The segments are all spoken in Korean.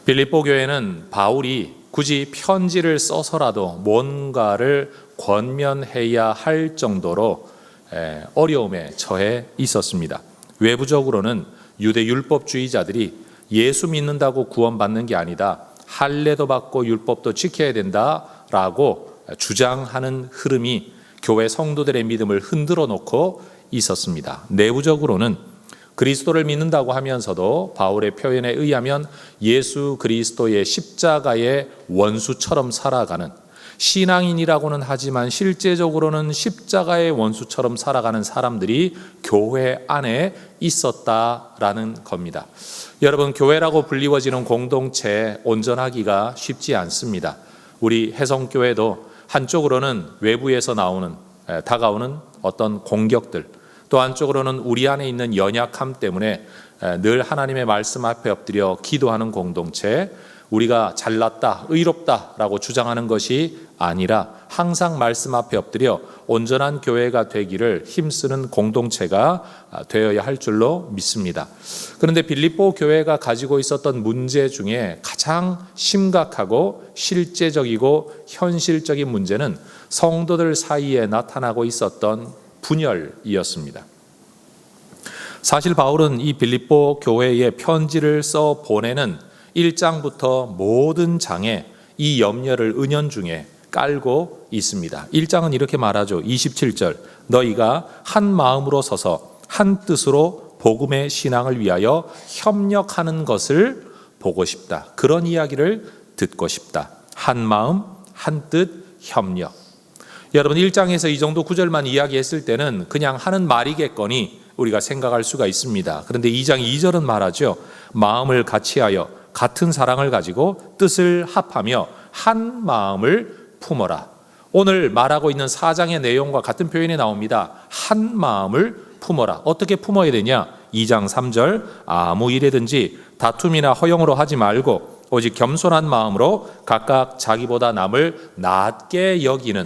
빌립보 교회는 바울이 굳이 편지를 써서라도 뭔가를 권면해야 할 정도로 어려움에 처해 있었습니다. 외부적으로는 유대 율법주의자들이 예수 믿는다고 구원받는 게 아니다, 할례도 받고 율법도 지켜야 된다라고 주장하는 흐름이 교회 성도들의 믿음을 흔들어 놓고 있었습니다. 내부적으로는 그리스도를 믿는다고 하면서도 바울의 표현에 의하면 예수 그리스도의 십자가의 원수처럼 살아가는, 신앙인이라고는 하지만 실제적으로는 십자가의 원수처럼 살아가는 사람들이 교회 안에 있었다라는 겁니다. 여러분, 교회라고 불리워지는 공동체 온전하기가 쉽지 않습니다. 우리 혜성교회도 한쪽으로는 외부에서 다가오는 어떤 공격들, 또 한쪽으로는 우리 안에 있는 연약함 때문에 늘 하나님의 말씀 앞에 엎드려 기도하는 공동체, 우리가 잘났다, 의롭다라고 주장하는 것이 아니라 항상 말씀 앞에 엎드려 온전한 교회가 되기를 힘쓰는 공동체가 되어야 할 줄로 믿습니다. 그런데 빌립보 교회가 가지고 있었던 문제 중에 가장 심각하고 실제적이고 현실적인 문제는 성도들 사이에 나타나고 있었던 분열이었습니다. 사실 바울은 이 빌립보 교회에 편지를 써 보내는 1장부터 모든 장에 이 염려를 은연중에 깔고 있습니다. 1장은 이렇게 말하죠. 27절, 너희가 한 마음으로 서서 한 뜻으로 복음의 신앙을 위하여 협력하는 것을 보고 싶다. 그런 이야기를 듣고 싶다. 한 마음, 한 뜻, 협력. 여러분, 1장에서 이 정도 구절만 이야기했을 때는 그냥 하는 말이겠거니 우리가 생각할 수가 있습니다. 그런데 2장 2절은 말하죠. 마음을 같이하여 같은 사랑을 가지고 뜻을 합하며 한 마음을 품어라. 오늘 말하고 있는 4장의 내용과 같은 표현이 나옵니다. 한 마음을 품어라. 어떻게 품어야 되냐? 2장 3절, 아무 일에든지 다툼이나 허용으로 하지 말고 오직 겸손한 마음으로 각각 자기보다 남을 낮게 여기는,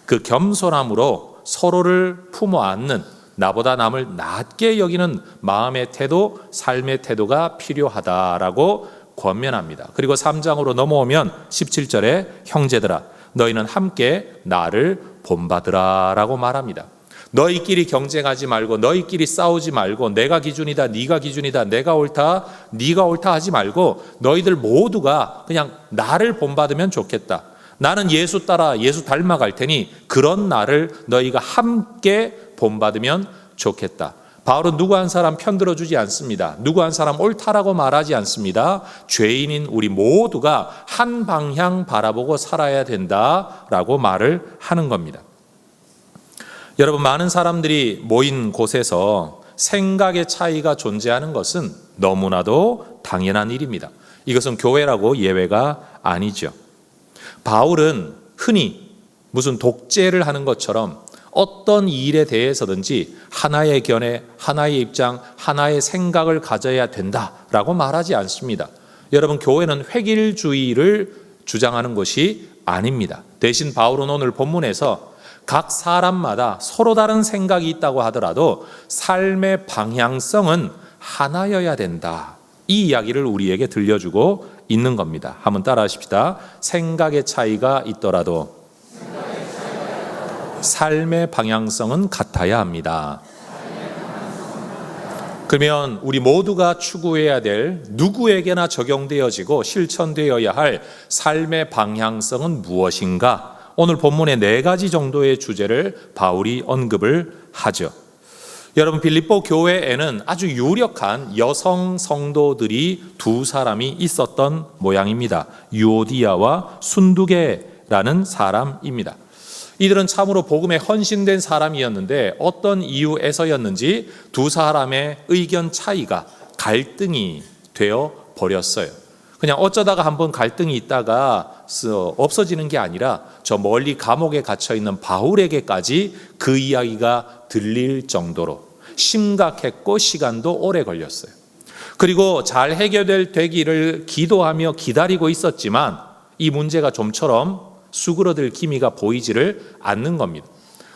그 겸손함으로 서로를 품어 안는, 나보다 남을 낮게 여기는 마음의 태도, 삶의 태도가 필요하다라고 권면합니다. 그리고 3장으로 넘어오면 17절에 형제들아 너희는 함께 나를 본받으라 라고 말합니다. 너희끼리 경쟁하지 말고, 너희끼리 싸우지 말고, 내가 기준이다, 네가 기준이다, 내가 옳다, 네가 옳다 하지 말고 너희들 모두가 그냥 나를 본받으면 좋겠다. 나는 예수 따라 예수 닮아갈 테니 그런 나를 너희가 함께 본받으면 좋겠다. 바울은 누구 한 사람 편들어주지 않습니다. 누구 한 사람 옳다라고 말하지 않습니다. 죄인인 우리 모두가 한 방향 바라보고 살아야 된다라고 말을 하는 겁니다. 여러분, 많은 사람들이 모인 곳에서 생각의 차이가 존재하는 것은 너무나도 당연한 일입니다. 이것은 교회라고 예외가 아니죠. 바울은 흔히 무슨 독재를 하는 것처럼 어떤 일에 대해서든지 하나의 견해, 하나의 입장, 하나의 생각을 가져야 된다라고 말하지 않습니다. 여러분, 교회는 획일주의를 주장하는 것이 아닙니다. 대신 바울은 오늘 본문에서 각 사람마다 서로 다른 생각이 있다고 하더라도 삶의 방향성은 하나여야 된다. 이 이야기를 우리에게 들려주고 있는 겁니다. 한번 따라 하십시다. 생각의 차이가 있더라도 삶의 방향성은 같아야 합니다. 그러면 우리 모두가 추구해야 될, 누구에게나 적용되어지고 실천되어야 할 삶의 방향성은 무엇인가? 오늘 본문의 4가지 정도의 주제를 바울이 언급을 하죠. 여러분, 빌립보 교회에는 아주 유력한 여성 성도들이 2사람이 있었던 모양입니다. 유오디아와 순두계라는 사람입니다. 이들은 참으로 복음에 헌신된 사람이었는데 어떤 이유에서였는지 2사람의 의견 차이가 갈등이 되어 버렸어요. 그냥 어쩌다가 한번 갈등이 있다가 없어지는 게 아니라 저 멀리 감옥에 갇혀 있는 바울에게까지 그 이야기가 들릴 정도로 심각했고 시간도 오래 걸렸어요. 그리고 잘 해결되기를 기도하며 기다리고 있었지만 이 문제가 좀처럼 수그러들 기미가 보이지를 않는 겁니다.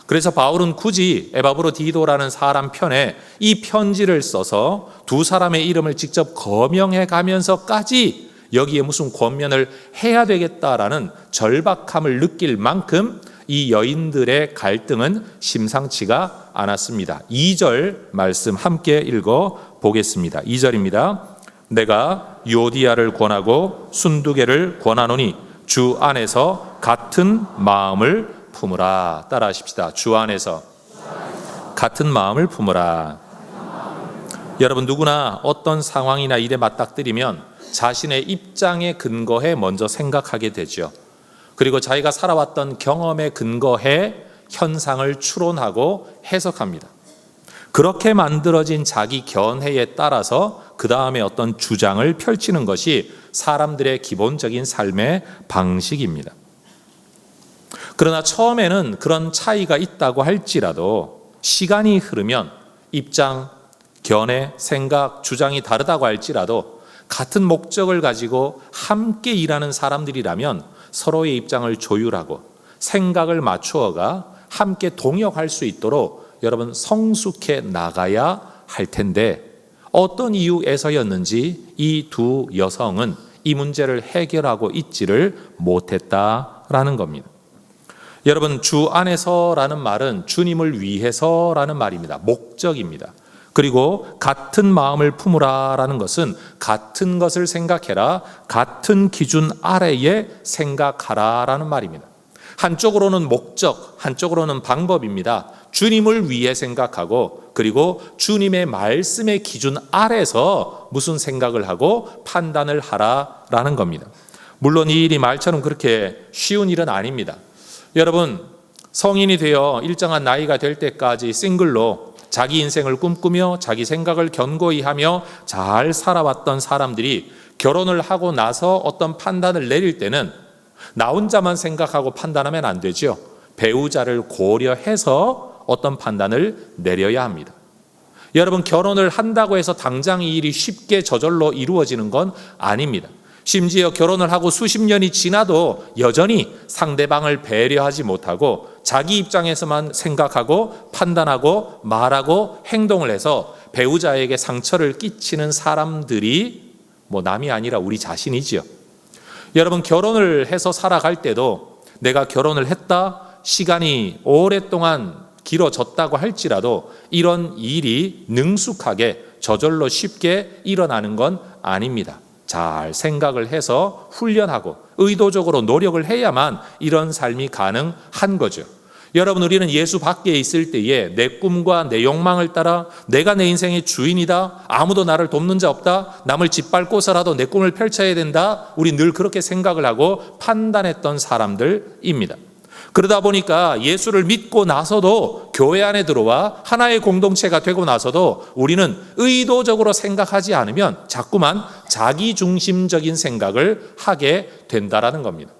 그래서 바울은 굳이 에바브로디도라는 사람 편에 이 편지를 써서 2사람의 이름을 직접 거명해 가면서까지 여기에 무슨 권면을 해야 되겠다라는 절박함을 느낄 만큼 이 여인들의 갈등은 심상치가 않았습니다. 2절 말씀 함께 읽어 보겠습니다. 2절입니다. 내가 유오디아를 권하고 순두개를 권하노니 주 안에서 같은 마음을 품으라. 따라 하십시다. 주 안에서 같은 마음을 품으라. 여러분, 누구나 어떤 상황이나 일에 맞닥뜨리면 자신의 입장에 근거해 먼저 생각하게 되죠. 그리고 자기가 살아왔던 경험에 근거해 현상을 추론하고 해석합니다. 그렇게 만들어진 자기 견해에 따라서 그 다음에 어떤 주장을 펼치는 것이 사람들의 기본적인 삶의 방식입니다. 그러나 처음에는 그런 차이가 있다고 할지라도 시간이 흐르면 입장, 견해, 생각, 주장이 다르다고 할지라도 같은 목적을 가지고 함께 일하는 사람들이라면 서로의 입장을 조율하고 생각을 맞추어가 함께 동역할 수 있도록 여러분 성숙해 나가야 할 텐데, 어떤 이유에서였는지 이 두 여성은 이 문제를 해결하고 있지를 못했다라는 겁니다. 여러분, 주 안에서라는 말은 주님을 위해서라는 말입니다. 목적입니다. 그리고 같은 마음을 품으라라는 것은 같은 것을 생각해라, 같은 기준 아래에 생각하라라는 말입니다. 한쪽으로는 목적, 한쪽으로는 방법입니다. 주님을 위해 생각하고 그리고 주님의 말씀의 기준 아래서 무슨 생각을 하고 판단을 하라라는 겁니다. 물론 이 일이 말처럼 그렇게 쉬운 일은 아닙니다. 여러분, 성인이 되어 일정한 나이가 될 때까지 싱글로 자기 인생을 꿈꾸며 자기 생각을 견고히 하며 잘 살아왔던 사람들이 결혼을 하고 나서 어떤 판단을 내릴 때는 나 혼자만 생각하고 판단하면 안 되죠. 배우자를 고려해서 어떤 판단을 내려야 합니다. 여러분, 결혼을 한다고 해서 당장 이 일이 쉽게 저절로 이루어지는 건 아닙니다. 심지어 결혼을 하고 수십 년이 지나도 여전히 상대방을 배려하지 못하고 자기 입장에서만 생각하고 판단하고 말하고 행동을 해서 배우자에게 상처를 끼치는 사람들이 남이 아니라 우리 자신이지요. 여러분, 결혼을 해서 살아갈 때도 내가 결혼을 했다, 시간이 오랫동안 길어졌다고 할지라도 이런 일이 능숙하게 저절로 쉽게 일어나는 건 아닙니다. 잘 생각을 해서 훈련하고 의도적으로 노력을 해야만 이런 삶이 가능한 거죠. 여러분, 우리는 예수 밖에 있을 때에 내 꿈과 내 욕망을 따라 내가 내 인생의 주인이다, 아무도 나를 돕는 자 없다, 남을 짓밟고서라도 내 꿈을 펼쳐야 된다, 우리 늘 그렇게 생각을 하고 판단했던 사람들입니다. 그러다 보니까 예수를 믿고 나서도 교회 안에 들어와 하나의 공동체가 되고 나서도 우리는 의도적으로 생각하지 않으면 자꾸만 자기중심적인 생각을 하게 된다라는 겁니다.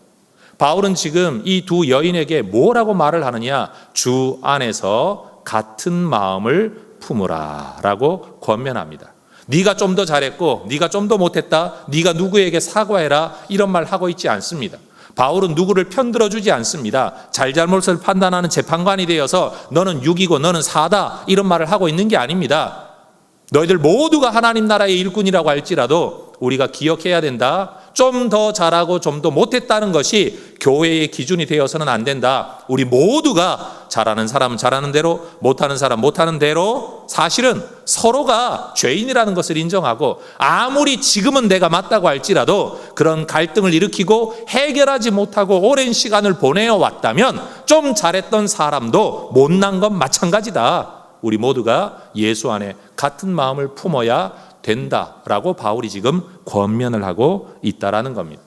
바울은 지금 이 두 여인에게 뭐라고 말을 하느냐? 주 안에서 같은 마음을 품으라 라고 권면합니다. 네가 좀 더 잘했고 네가 좀 더 못했다, 네가 누구에게 사과해라, 이런 말 하고 있지 않습니다. 바울은 누구를 편들어주지 않습니다. 잘잘못을 판단하는 재판관이 되어서 너는 6이고 너는 4다 이런 말을 하고 있는 게 아닙니다. 너희들 모두가 하나님 나라의 일꾼이라고 할지라도 우리가 기억해야 된다. 좀 더 잘하고 좀 더 못했다는 것이 교회의 기준이 되어서는 안 된다. 우리 모두가 잘하는 사람은 잘하는 대로, 못하는 사람 못하는 대로 사실은 서로가 죄인이라는 것을 인정하고 아무리 지금은 내가 맞다고 할지라도 그런 갈등을 일으키고 해결하지 못하고 오랜 시간을 보내어 왔다면 좀 잘했던 사람도 못난 건 마찬가지다. 우리 모두가 예수 안에 같은 마음을 품어야 된다라고 바울이 지금 권면을 하고 있다라는 겁니다.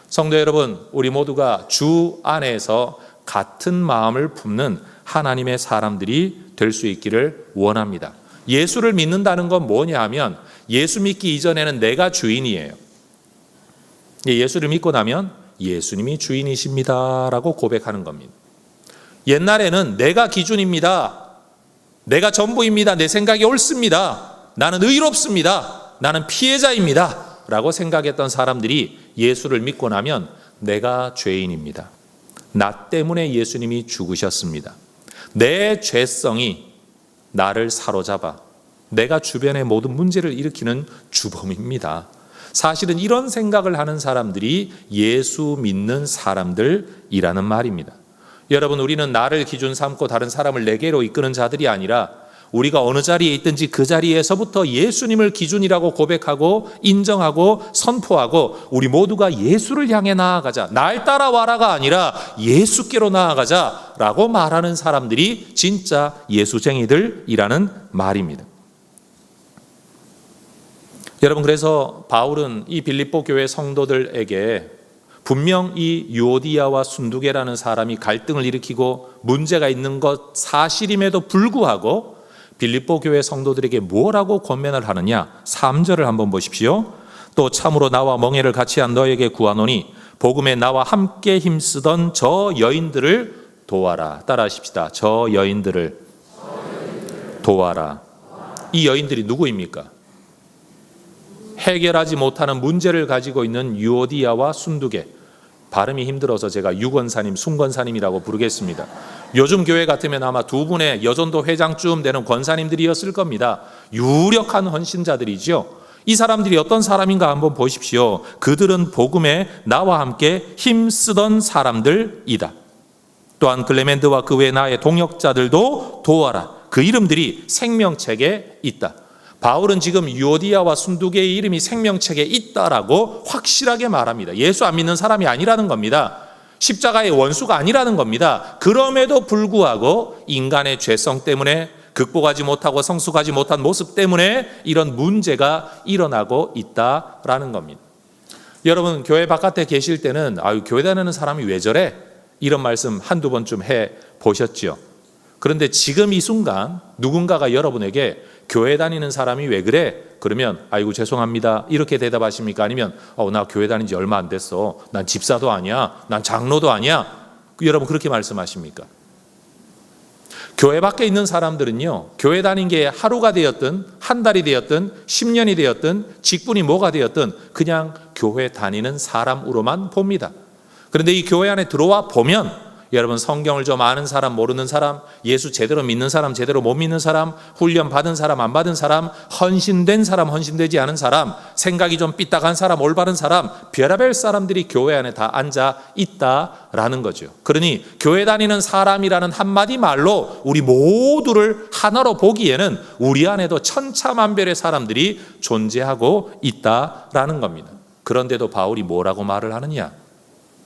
성도 여러분, 우리 모두가 주 안에서 같은 마음을 품는 하나님의 사람들이 될 수 있기를 원합니다. 예수를 믿는다는 건 뭐냐 하면 예수 믿기 이전에는 내가 주인이에요. 예수를 믿고 나면 예수님이 주인이십니다라고 고백하는 겁니다. 옛날에는 내가 기준입니다. 내가 전부입니다. 내 생각이 옳습니다. 나는 의롭습니다. 나는 피해자입니다. 라고 생각했던 사람들이 예수를 믿고 나면 내가 죄인입니다. 나 때문에 예수님이 죽으셨습니다. 내 죄성이 나를 사로잡아 내가 주변의 모든 문제를 일으키는 주범입니다. 사실은 이런 생각을 하는 사람들이 예수 믿는 사람들이라는 말입니다. 여러분, 우리는 나를 기준 삼고 다른 사람을 내게로 이끄는 자들이 아니라 우리가 어느 자리에 있든지 그 자리에서부터 예수님을 기준이라고 고백하고 인정하고 선포하고 우리 모두가 예수를 향해 나아가자, 날 따라와라가 아니라 예수께로 나아가자라고 말하는 사람들이 진짜 예수쟁이들이라는 말입니다. 여러분, 그래서 바울은 이 빌립보 교회 성도들에게 분명 이 유오디아와 순두계라는 사람이 갈등을 일으키고 문제가 있는 것 사실임에도 불구하고 빌립보 교회 성도들에게 뭐라고 권면을 하느냐? 3절을 한번 보십시오. 또 참으로 나와 멍에를 같이 한 너에게 구하노니 복음에 나와 함께 힘쓰던 저 여인들을 도와라. 따라하십시다. 저 여인들을 도와라. 이 여인들이 누구입니까? 해결하지 못하는 문제를 가지고 있는 유오디아와 순두계. 발음이 힘들어서 제가 유권사님, 순권사님이라고 부르겠습니다. 요즘 교회 같으면 아마 두 분의 여전도 회장쯤 되는 권사님들이었을 겁니다. 유력한 헌신자들이죠. 이 사람들이 어떤 사람인가 한번 보십시오. 그들은 복음에 나와 함께 힘쓰던 사람들이다. 또한 클레멘트와 그 외 나의 동역자들도 도와라. 그 이름들이 생명책에 있다. 바울은 지금 유오디아와 순두계의 이름이 생명책에 있다라고 확실하게 말합니다. 예수 안 믿는 사람이 아니라는 겁니다. 십자가의 원수가 아니라는 겁니다. 그럼에도 불구하고 인간의 죄성 때문에 극복하지 못하고 성숙하지 못한 모습 때문에 이런 문제가 일어나고 있다라는 겁니다. 여러분, 교회 바깥에 계실 때는 교회 다니는 사람이 왜 저래? 이런 말씀 한두 번쯤 해 보셨죠. 그런데 지금 이 순간 누군가가 여러분에게 교회 다니는 사람이 왜 그래? 그러면 아이고 죄송합니다 이렇게 대답하십니까? 아니면 나 교회 다닌 지 얼마 안 됐어, 난 집사도 아니야, 난 장로도 아니야, 여러분 그렇게 말씀하십니까? 교회 밖에 있는 사람들은요, 교회 다닌 게 하루가 되었든 한 달이 되었든 10년이 되었든 직분이 뭐가 되었든 그냥 교회 다니는 사람으로만 봅니다. 그런데 이 교회 안에 들어와 보면 여러분, 성경을 좀 아는 사람, 모르는 사람, 예수 제대로 믿는 사람, 제대로 못 믿는 사람, 훈련 받은 사람, 안 받은 사람, 헌신된 사람, 헌신되지 않은 사람, 생각이 좀 삐딱한 사람, 올바른 사람, 별의별 사람들이 교회 안에 다 앉아 있다라는 거죠. 그러니 교회 다니는 사람이라는 한마디 말로 우리 모두를 하나로 보기에는 우리 안에도 천차만별의 사람들이 존재하고 있다라는 겁니다. 그런데도 바울이 뭐라고 말을 하느냐?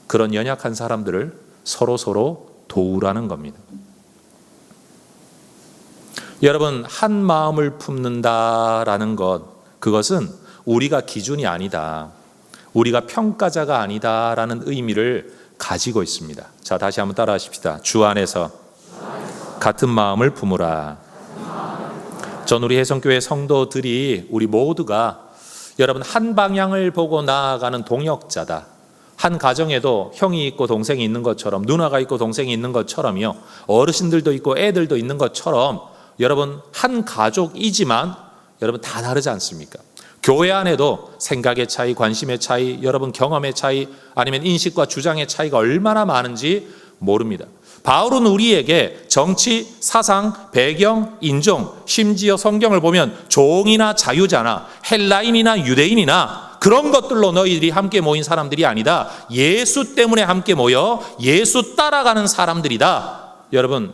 그런 연약한 사람들을 서로 도우라는 겁니다. 여러분, 한 마음을 품는다라는 것, 그것은 우리가 기준이 아니다, 우리가 평가자가 아니다라는 의미를 가지고 있습니다. 자, 다시 한번 따라하십시다. 주 안에서 같은 마음을 품으라. 전 우리 혜성교회 성도들이 우리 모두가 여러분 한 방향을 보고 나아가는 동역자다. 한 가정에도 형이 있고 동생이 있는 것처럼, 누나가 있고 동생이 있는 것처럼요, 어르신들도 있고 애들도 있는 것처럼 여러분 한 가족이지만 여러분 다 다르지 않습니까? 교회 안에도 생각의 차이, 관심의 차이, 여러분 경험의 차이, 아니면 인식과 주장의 차이가 얼마나 많은지 모릅니다. 바울은 우리에게 정치, 사상, 배경, 인종, 심지어 성경을 보면 종이나 자유자나 헬라인이나 유대인이나 그런 것들로 너희들이 함께 모인 사람들이 아니다. 예수 때문에 함께 모여 예수 따라가는 사람들이다. 여러분,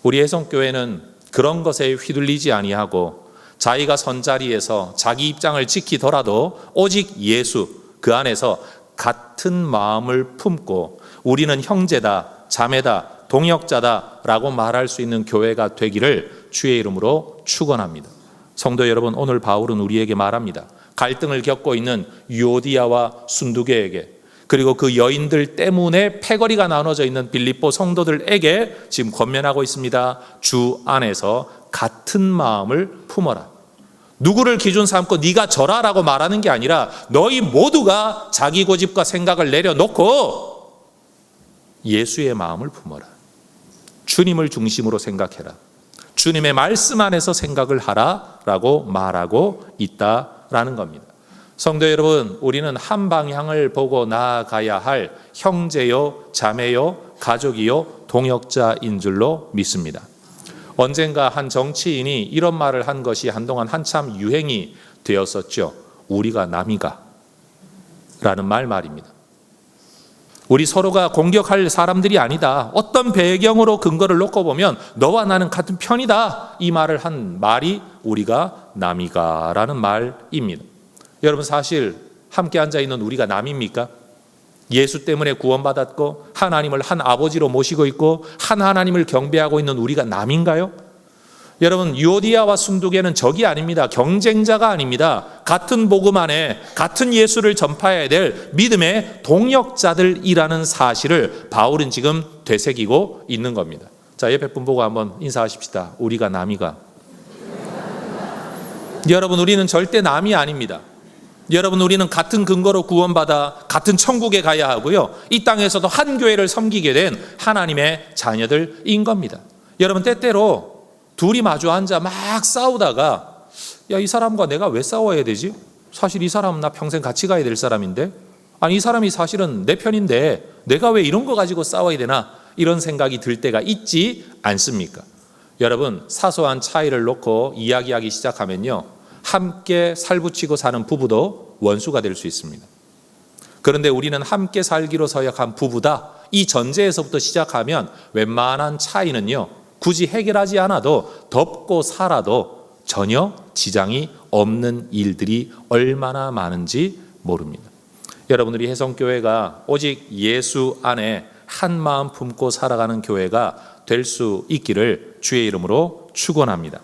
우리 혜성교회는 그런 것에 휘둘리지 아니하고 자기가 선 자리에서 자기 입장을 지키더라도 오직 예수, 그 안에서 같은 마음을 품고 우리는 형제다, 자매다, 동역자다라고 말할 수 있는 교회가 되기를 주의 이름으로 축원합니다. 성도 여러분, 오늘 바울은 우리에게 말합니다. 갈등을 겪고 있는 유오디아와 순두계에게, 그리고 그 여인들 때문에 패거리가 나눠져 있는 빌립보 성도들에게 지금 권면하고 있습니다. 주 안에서 같은 마음을 품어라. 누구를 기준 삼고 네가 저라라고 말하는 게 아니라 너희 모두가 자기 고집과 생각을 내려놓고 예수의 마음을 품어라. 주님을 중심으로 생각해라. 주님의 말씀 안에서 생각을 하라라고 말하고 있다라는 겁니다. 성도 여러분, 우리는 한 방향을 보고 나아가야 할 형제요, 자매요, 가족이요, 동역자인 줄로 믿습니다. 언젠가 한 정치인이 이런 말을 한 것이 한동안 한참 유행이 되었었죠. 우리가 남이가 라는 말입니다. 우리 서로가 공격할 사람들이 아니다. 어떤 배경으로 근거를 놓고 보면 너와 나는 같은 편이다. 이 말을 한 말이 우리가 남이가 라는 말입니다. 여러분, 사실 함께 앉아있는 우리가 남입니까? 예수 때문에 구원받았고 하나님을 한 아버지로 모시고 있고 한 하나님을 경배하고 있는 우리가 남인가요? 여러분, 유오디아와 순두개는 적이 아닙니다. 경쟁자가 아닙니다. 같은 복음 안에 같은 예수를 전파해야 될 믿음의 동역자들이라는 사실을 바울은 지금 되새기고 있는 겁니다. 자, 옆에 분 보고 한번 인사하십시다. 우리가 남이가. 여러분, 우리는 절대 남이 아닙니다. 여러분, 우리는 같은 근거로 구원받아 같은 천국에 가야 하고요, 이 땅에서도 한 교회를 섬기게 된 하나님의 자녀들인 겁니다. 여러분, 때때로 둘이 마주 앉아 막 싸우다가 야, 이 사람과 내가 왜 싸워야 되지? 사실 이 사람은 나 평생 같이 가야 될 사람인데, 아니 이 사람이 사실은 내 편인데 내가 왜 이런 거 가지고 싸워야 되나, 이런 생각이 들 때가 있지 않습니까? 여러분, 사소한 차이를 놓고 이야기하기 시작하면요, 함께 살붙이고 사는 부부도 원수가 될 수 있습니다. 그런데 우리는 함께 살기로 서약한 부부다, 이 전제에서부터 시작하면 웬만한 차이는요 굳이 해결하지 않아도 덮고 살아도 전혀 지장이 없는 일들이 얼마나 많은지 모릅니다. 여러분, 우리 혜성교회가 오직 예수 안에 한 마음 품고 살아가는 교회가 될 수 있기를 주의 이름으로 축원합니다.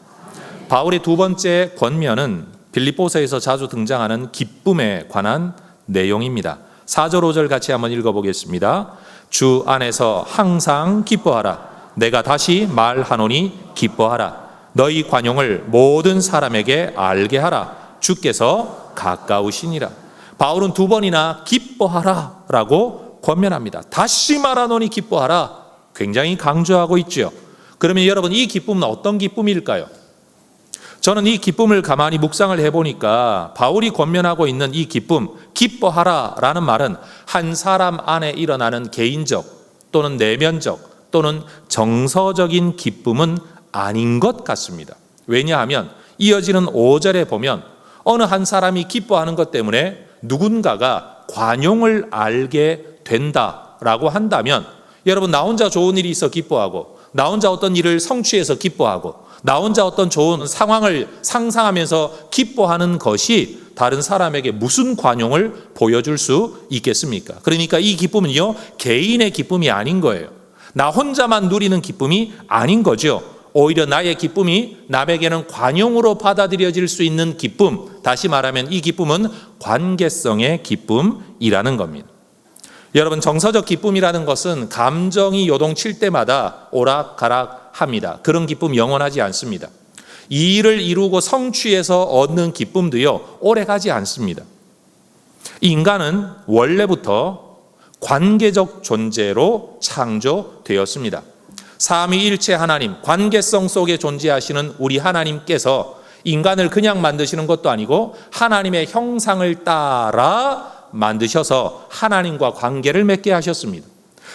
바울의 두 번째 권면은 빌립보서에서 자주 등장하는 기쁨에 관한 내용입니다. 4절 5절 같이 한번 읽어보겠습니다. 주 안에서 항상 기뻐하라. 내가 다시 말하노니 기뻐하라. 너희 관용을 모든 사람에게 알게 하라. 주께서 가까우시니라. 바울은 두 번이나 기뻐하라 라고 권면합니다. 다시 말하노니 기뻐하라, 굉장히 강조하고 있죠. 그러면 여러분, 이 기쁨은 어떤 기쁨일까요? 저는 이 기쁨을 가만히 묵상을 해보니까 바울이 권면하고 있는 이 기쁨, 기뻐하라 라는 말은 한 사람 안에 일어나는 개인적 또는 내면적 또는 정서적인 기쁨은 아닌 것 같습니다. 왜냐하면 이어지는 5절에 보면 어느 한 사람이 기뻐하는 것 때문에 누군가가 관용을 알게 된다라고 한다면, 여러분, 나 혼자 좋은 일이 있어 기뻐하고, 나 혼자 어떤 일을 성취해서 기뻐하고, 나 혼자 어떤 좋은 상황을 상상하면서 기뻐하는 것이 다른 사람에게 무슨 관용을 보여줄 수 있겠습니까? 그러니까 이 기쁨은요, 개인의 기쁨이 아닌 거예요. 나 혼자만 누리는 기쁨이 아닌 거죠. 오히려 나의 기쁨이 남에게는 관용으로 받아들여질 수 있는 기쁨, 다시 말하면 이 기쁨은 관계성의 기쁨이라는 겁니다. 여러분, 정서적 기쁨이라는 것은 감정이 요동칠 때마다 오락가락합니다. 그런 기쁨 영원하지 않습니다. 이 일을 이루고 성취해서 얻는 기쁨도요, 오래가지 않습니다. 인간은 원래부터 관계적 존재로 창조되었습니다. 삼위일체 하나님, 관계성 속에 존재하시는 우리 하나님께서 인간을 그냥 만드시는 것도 아니고 하나님의 형상을 따라 만드셔서 하나님과 관계를 맺게 하셨습니다.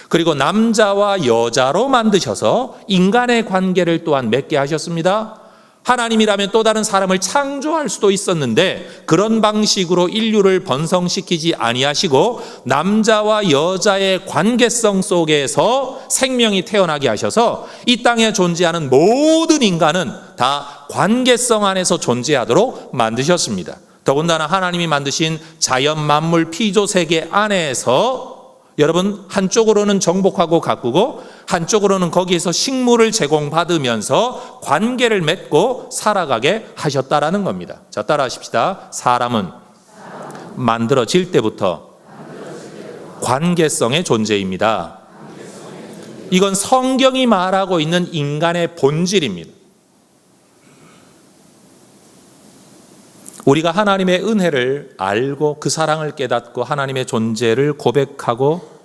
그리고 남자와 여자로 만드셔서 인간의 관계를 또한 맺게 하셨습니다. 하나님이라면 또 다른 사람을 창조할 수도 있었는데 그런 방식으로 인류를 번성시키지 아니하시고 남자와 여자의 관계성 속에서 생명이 태어나게 하셔서 이 땅에 존재하는 모든 인간은 다 관계성 안에서 존재하도록 만드셨습니다. 더군다나 하나님이 만드신 자연 만물 피조 세계 안에서 여러분, 한쪽으로는 정복하고 가꾸고 한쪽으로는 거기에서 식물을 제공받으면서 관계를 맺고 살아가게 하셨다라는 겁니다. 자, 따라하십시다. 사람은 만들어질 때부터 관계성의 존재입니다. 이건 성경이 말하고 있는 인간의 본질입니다. 우리가 하나님의 은혜를 알고 그 사랑을 깨닫고 하나님의 존재를 고백하고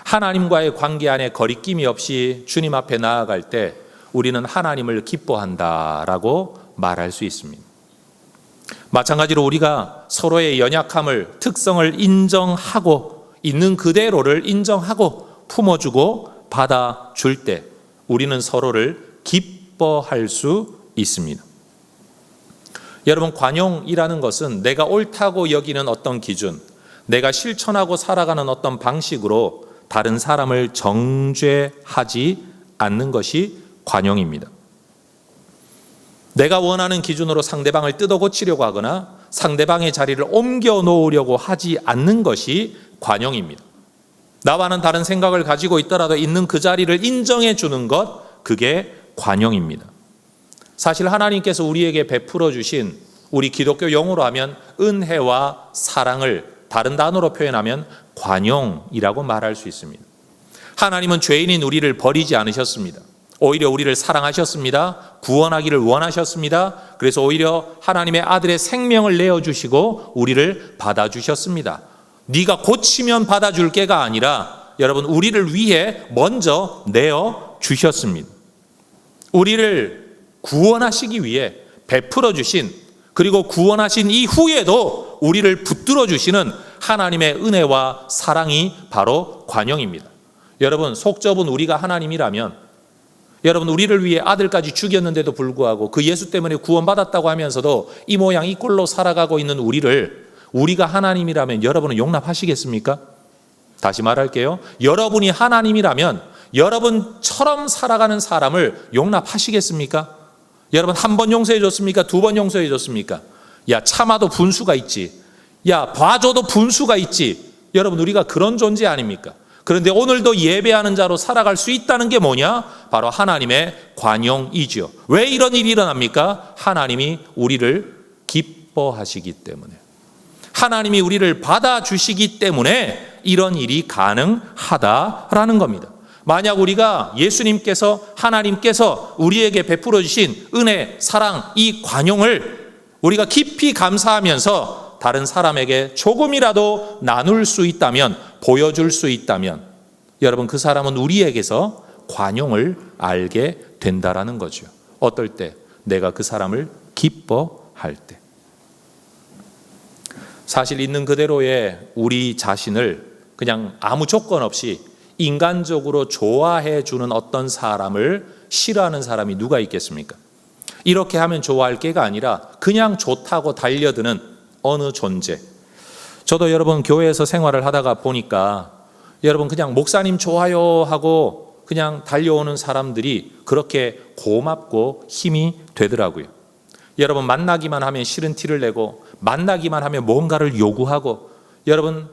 하나님과의 관계 안에 거리낌이 없이 주님 앞에 나아갈 때 우리는 하나님을 기뻐한다라고 말할 수 있습니다. 마찬가지로 우리가 서로의 연약함을, 특성을 인정하고 있는 그대로를 인정하고 품어주고 받아줄 때 우리는 서로를 기뻐할 수 있습니다. 여러분, 관용이라는 것은 내가 옳다고 여기는 어떤 기준, 내가 실천하고 살아가는 어떤 방식으로 다른 사람을 정죄하지 않는 것이 관용입니다. 내가 원하는 기준으로 상대방을 뜯어 고치려고 하거나 상대방의 자리를 옮겨 놓으려고 하지 않는 것이 관용입니다. 나와는 다른 생각을 가지고 있더라도 있는 그 자리를 인정해 주는 것, 그게 관용입니다. 사실 하나님께서 우리에게 베풀어 주신, 우리 기독교 용어로 하면 은혜와 사랑을 다른 단어로 표현하면 관용이라고 말할 수 있습니다. 하나님은 죄인인 우리를 버리지 않으셨습니다. 오히려 우리를 사랑하셨습니다. 구원하기를 원하셨습니다. 그래서 오히려 하나님의 아들의 생명을 내어주시고 우리를 받아주셨습니다. 네가 고치면 받아줄 게가 아니라 여러분, 우리를 위해 먼저 내어주셨습니다. 우리를 구원하시기 위해 베풀어 주신, 그리고 구원하신 이후에도 우리를 붙들어 주시는 하나님의 은혜와 사랑이 바로 관용입니다. 여러분, 속 좁은 우리가 하나님이라면, 여러분, 우리를 위해 아들까지 죽였는데도 불구하고 그 예수 때문에 구원받았다고 하면서도 이 모양 이 꼴로 살아가고 있는 우리가 하나님이라면 여러분은 용납하시겠습니까? 다시 말할게요. 여러분이 하나님이라면 여러분처럼 살아가는 사람을 용납하시겠습니까? 여러분, 한 번 용서해 줬습니까? 두 번 용서해 줬습니까? 야, 참아도 분수가 있지. 야, 봐줘도 분수가 있지. 여러분, 우리가 그런 존재 아닙니까? 그런데 오늘도 예배하는 자로 살아갈 수 있다는 게 뭐냐? 바로 하나님의 관용이지요. 왜 이런 일이 일어납니까? 하나님이 우리를 기뻐하시기 때문에, 하나님이 우리를 받아주시기 때문에 이런 일이 가능하다라는 겁니다. 만약 우리가 예수님께서, 하나님께서 우리에게 베풀어 주신 은혜, 사랑, 이 관용을 우리가 깊이 감사하면서 다른 사람에게 조금이라도 나눌 수 있다면, 보여줄 수 있다면, 여러분, 그 사람은 우리에게서 관용을 알게 된다라는 거죠. 어떨 때? 내가 그 사람을 기뻐할 때. 사실 있는 그대로의 우리 자신을 그냥 아무 조건 없이 인간적으로 좋아해 주는 어떤 사람을 싫어하는 사람이 누가 있겠습니까? 이렇게 하면 좋아할 게가 아니라 그냥 좋다고 달려드는 어느 존재. 저도 여러분, 교회에서 생활을 하다가 보니까 여러분, 그냥 목사님 좋아요 하고 그냥 달려오는 사람들이 그렇게 고맙고 힘이 되더라고요. 여러분, 만나기만 하면 싫은 티를 내고, 만나기만 하면 뭔가를 요구하고, 여러분,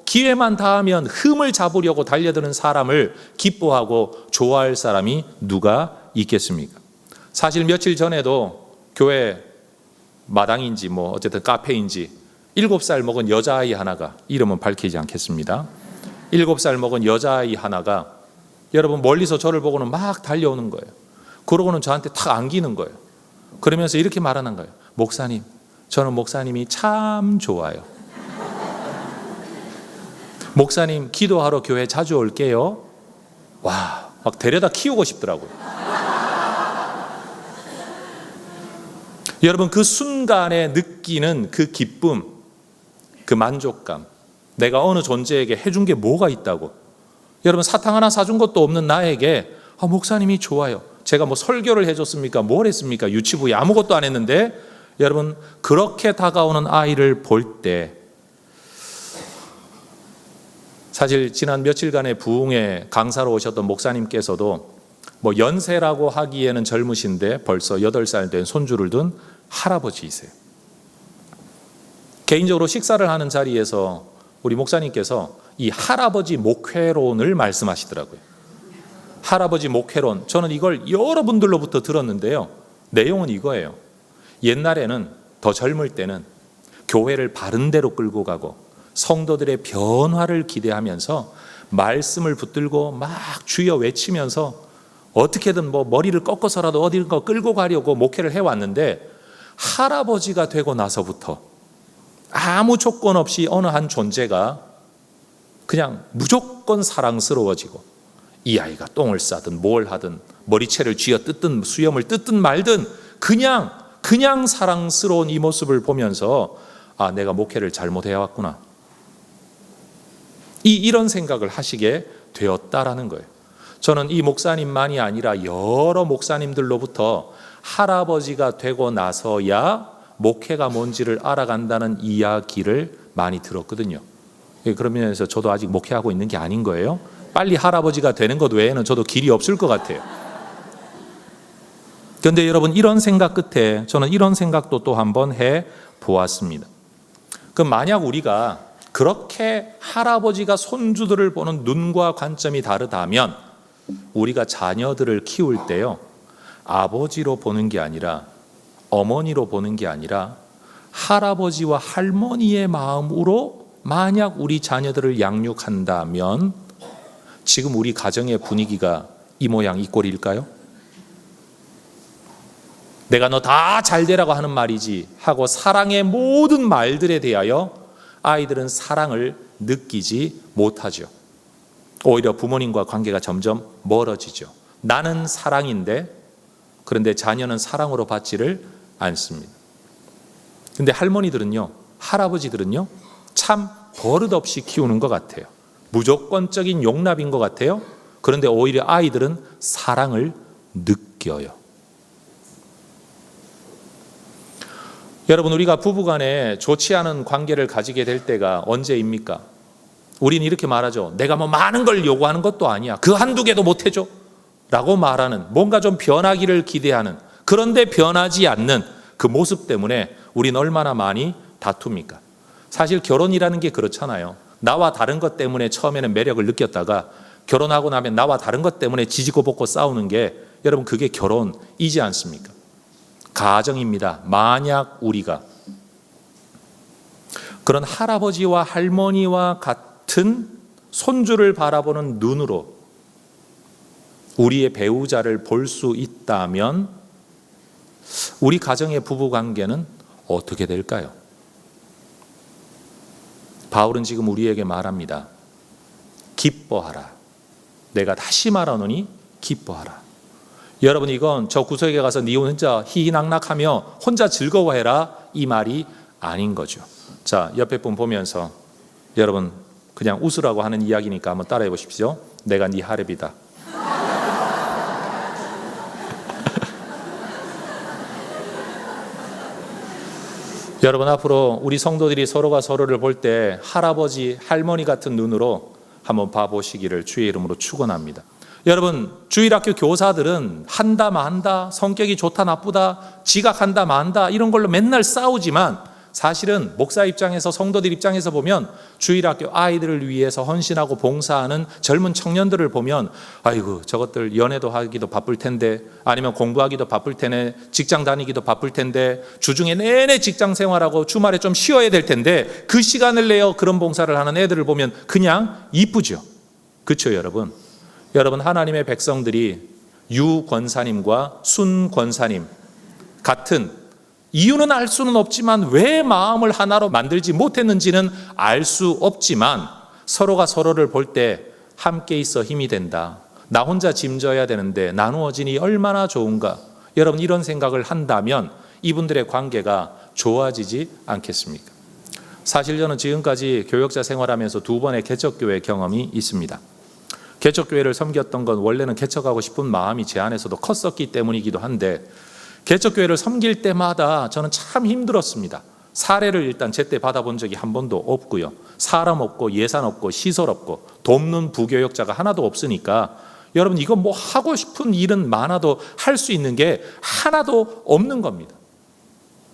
기회만 닿으면 흠을 잡으려고 달려드는 사람을 기뻐하고 좋아할 사람이 누가 있겠습니까? 사실 며칠 전에도 교회 마당인지 어쨌든 카페인지 7살 먹은 여자아이 하나가, 이름은 밝히지 않겠습니다. 7살 먹은 여자아이 하나가 여러분, 멀리서 저를 보고는 막 달려오는 거예요. 그러고는 저한테 탁 안기는 거예요. 그러면서 이렇게 말하는 거예요. 목사님, 저는 목사님이 참 좋아요. 목사님, 기도하러 교회 자주 올게요. 와, 막 데려다 키우고 싶더라고요. 여러분, 그 순간에 느끼는 그 기쁨, 그 만족감, 내가 어느 존재에게 해준 게 뭐가 있다고. 여러분, 사탕 하나 사준 것도 없는 나에게 목사님이 좋아요. 제가 설교를 해줬습니까? 뭘 했습니까? 유치부에 아무것도 안 했는데, 여러분, 그렇게 다가오는 아이를 볼 때, 사실 지난 며칠간의 부흥회 강사로 오셨던 목사님께서도 연세라고 하기에는 젊으신데 벌써 8살 된 손주를 둔 할아버지이세요. 개인적으로 식사를 하는 자리에서 우리 목사님께서 이 할아버지 목회론을 말씀하시더라고요. 할아버지 목회론, 저는 이걸 여러분들로부터 들었는데요. 내용은 이거예요. 옛날에는, 더 젊을 때는 교회를 바른 데로 끌고 가고 성도들의 변화를 기대하면서 말씀을 붙들고 막 주여 외치면서 어떻게든 머리를 꺾어서라도 어디가 끌고 가려고 목회를 해왔는데, 할아버지가 되고 나서부터 아무 조건 없이 어느 한 존재가 그냥 무조건 사랑스러워지고, 이 아이가 똥을 싸든 뭘 하든 머리채를 쥐어 뜯든 수염을 뜯든 말든 그냥 사랑스러운 이 모습을 보면서 내가 목회를 잘못해왔구나, 이런 생각을 하시게 되었다라는 거예요. 저는 이 목사님만이 아니라 여러 목사님들로부터 할아버지가 되고 나서야 목회가 뭔지를 알아간다는 이야기를 많이 들었거든요. 그런 면에서 저도 아직 목회하고 있는 게 아닌 거예요. 빨리 할아버지가 되는 것 외에는 저도 길이 없을 것 같아요. 그런데 여러분, 이런 생각 끝에 저는 이런 생각도 또 한번 해 보았습니다. 그럼 만약 우리가 그렇게 할아버지가 손주들을 보는 눈과 관점이 다르다면 우리가 자녀들을 키울 때요, 아버지로 보는 게 아니라 어머니로 보는 게 아니라 할아버지와 할머니의 마음으로 만약 우리 자녀들을 양육한다면 지금 우리 가정의 분위기가 이 모양 이 꼴일까요? 내가 너 다 잘 되라고 하는 말이지 하고 사랑의 모든 말들에 대하여 아이들은 사랑을 느끼지 못하죠. 오히려 부모님과 관계가 점점 멀어지죠. 나는 사랑인데 그런데 자녀는 사랑으로 받지를 않습니다. 그런데 할머니들은요, 할아버지들은요, 참 버릇없이 키우는 것 같아요. 무조건적인 용납인 것 같아요. 그런데 오히려 아이들은 사랑을 느껴요. 여러분, 우리가 부부간에 좋지 않은 관계를 가지게 될 때가 언제입니까? 우리는 이렇게 말하죠. 내가 뭐 많은 걸 요구하는 것도 아니야. 그 한두 개도 못 해줘 라고 말하는, 뭔가 좀 변하기를 기대하는, 그런데 변하지 않는 그 모습 때문에 우리는 얼마나 많이 다툽니까? 사실 결혼이라는 게 그렇잖아요. 나와 다른 것 때문에 처음에는 매력을 느꼈다가 결혼하고 나면 나와 다른 것 때문에 지지고 볶고 싸우는 게, 여러분, 그게 결혼이지 않습니까? 가정입니다. 만약 우리가 그런 할아버지와 할머니와 같은 손주를 바라보는 눈으로 우리의 배우자를 볼 수 있다면 우리 가정의 부부관계는 어떻게 될까요? 바울은 지금 우리에게 말합니다. 기뻐하라. 내가 다시 말하노니 기뻐하라. 여러분, 이건 저 구석에 가서 네 혼자 희희낙낙하며 혼자 즐거워해라 이 말이 아닌 거죠. 자, 옆에 분 보면서 여러분 그냥 웃으라고 하는 이야기니까 한번 따라해 보십시오. 내가 네 하랩이다. 여러분, 앞으로 우리 성도들이 서로가 서로를 볼 때 할아버지, 할머니 같은 눈으로 한번 봐보시기를 주의 이름으로 축원합니다. 여러분, 주일학교 교사들은 한다 만다, 성격이 좋다 나쁘다, 지각한다 만다 이런 걸로 맨날 싸우지만 사실은 목사 입장에서, 성도들 입장에서 보면 주일학교 아이들을 위해서 헌신하고 봉사하는 젊은 청년들을 보면 아이고 저것들 연애도 하기도 바쁠 텐데, 아니면 공부하기도 바쁠 테네, 직장 다니기도 바쁠 텐데, 주중에 내내 직장 생활하고 주말에 좀 쉬어야 될 텐데 그 시간을 내어 그런 봉사를 하는 애들을 보면 그냥 이쁘죠. 그렇죠, 여러분? 여러분, 하나님의 백성들이 유 권사님과 순 권사님 같은, 이유는 알 수는 없지만 왜 마음을 하나로 만들지 못했는지는 알 수 없지만 서로가 서로를 볼 때 함께 있어 힘이 된다. 나 혼자 짐져야 되는데 나누어지니 얼마나 좋은가. 여러분, 이런 생각을 한다면 이분들의 관계가 좋아지지 않겠습니까? 사실 저는 지금까지 교역자 생활하면서 2번의 개척교회 경험이 있습니다. 개척교회를 섬겼던 건 원래는 개척하고 싶은 마음이 제 안에서도 컸었기 때문이기도 한데, 개척교회를 섬길 때마다 저는 참 힘들었습니다. 사례를 일단 제때 받아본 적이 한 번도 없고요. 사람 없고 예산 없고 시설 없고 돕는 부교역자가 하나도 없으니까 여러분, 이거 뭐 하고 싶은 일은 많아도 할 수 있는 게 하나도 없는 겁니다.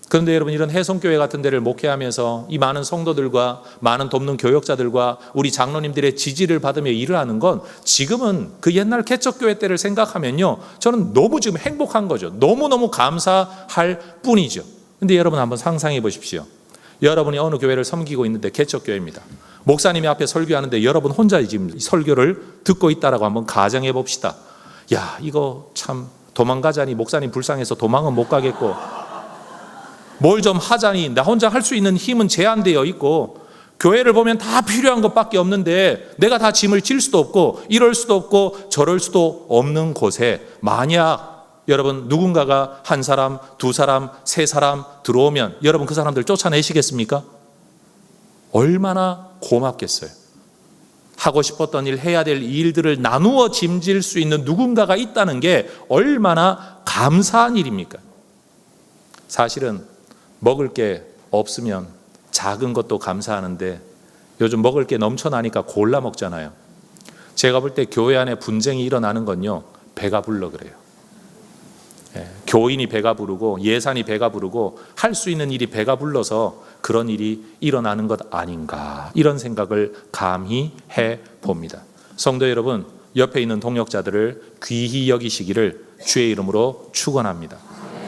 그런데 여러분, 이런 해성교회 같은 데를 목회하면서 이 많은 성도들과 많은 돕는 교역자들과 우리 장로님들의 지지를 받으며 일을 하는 건 지금은 그 옛날 개척교회 때를 생각하면요, 저는 너무 지금 행복한 거죠. 너무너무 감사할 뿐이죠. 근데 여러분 한번 상상해 보십시오. 여러분이 어느 교회를 섬기고 있는데 개척교회입니다. 목사님이 앞에 설교하는데 여러분 혼자 지금 설교를 듣고 있다라고 한번 가정해 봅시다. 야, 이거 참 도망가자니 목사님 불쌍해서 도망은 못 가겠고, 뭘 좀 하자니 나 혼자 할 수 있는 힘은 제한되어 있고, 교회를 보면 다 필요한 것밖에 없는데 내가 다 짐을 질 수도 없고 이럴 수도 없고 저럴 수도 없는 곳에 만약 여러분 누군가가 한 사람, 두 사람, 세 사람 들어오면 여러분 그 사람들 쫓아내시겠습니까? 얼마나 고맙겠어요. 하고 싶었던 일, 해야 될 일들을 나누어 짐질 수 있는 누군가가 있다는 게 얼마나 감사한 일입니까? 사실은 먹을 게 없으면 작은 것도 감사하는데 요즘 먹을 게 넘쳐나니까 골라 먹잖아요. 제가 볼 때 교회 안에 분쟁이 일어나는 건요, 배가 불러 그래요. 교인이 배가 부르고 예산이 배가 부르고 할 수 있는 일이 배가 불러서 그런 일이 일어나는 것 아닌가, 이런 생각을 감히 해봅니다. 성도 여러분, 옆에 있는 동역자들을 귀히 여기시기를 주의 이름으로 축원합니다.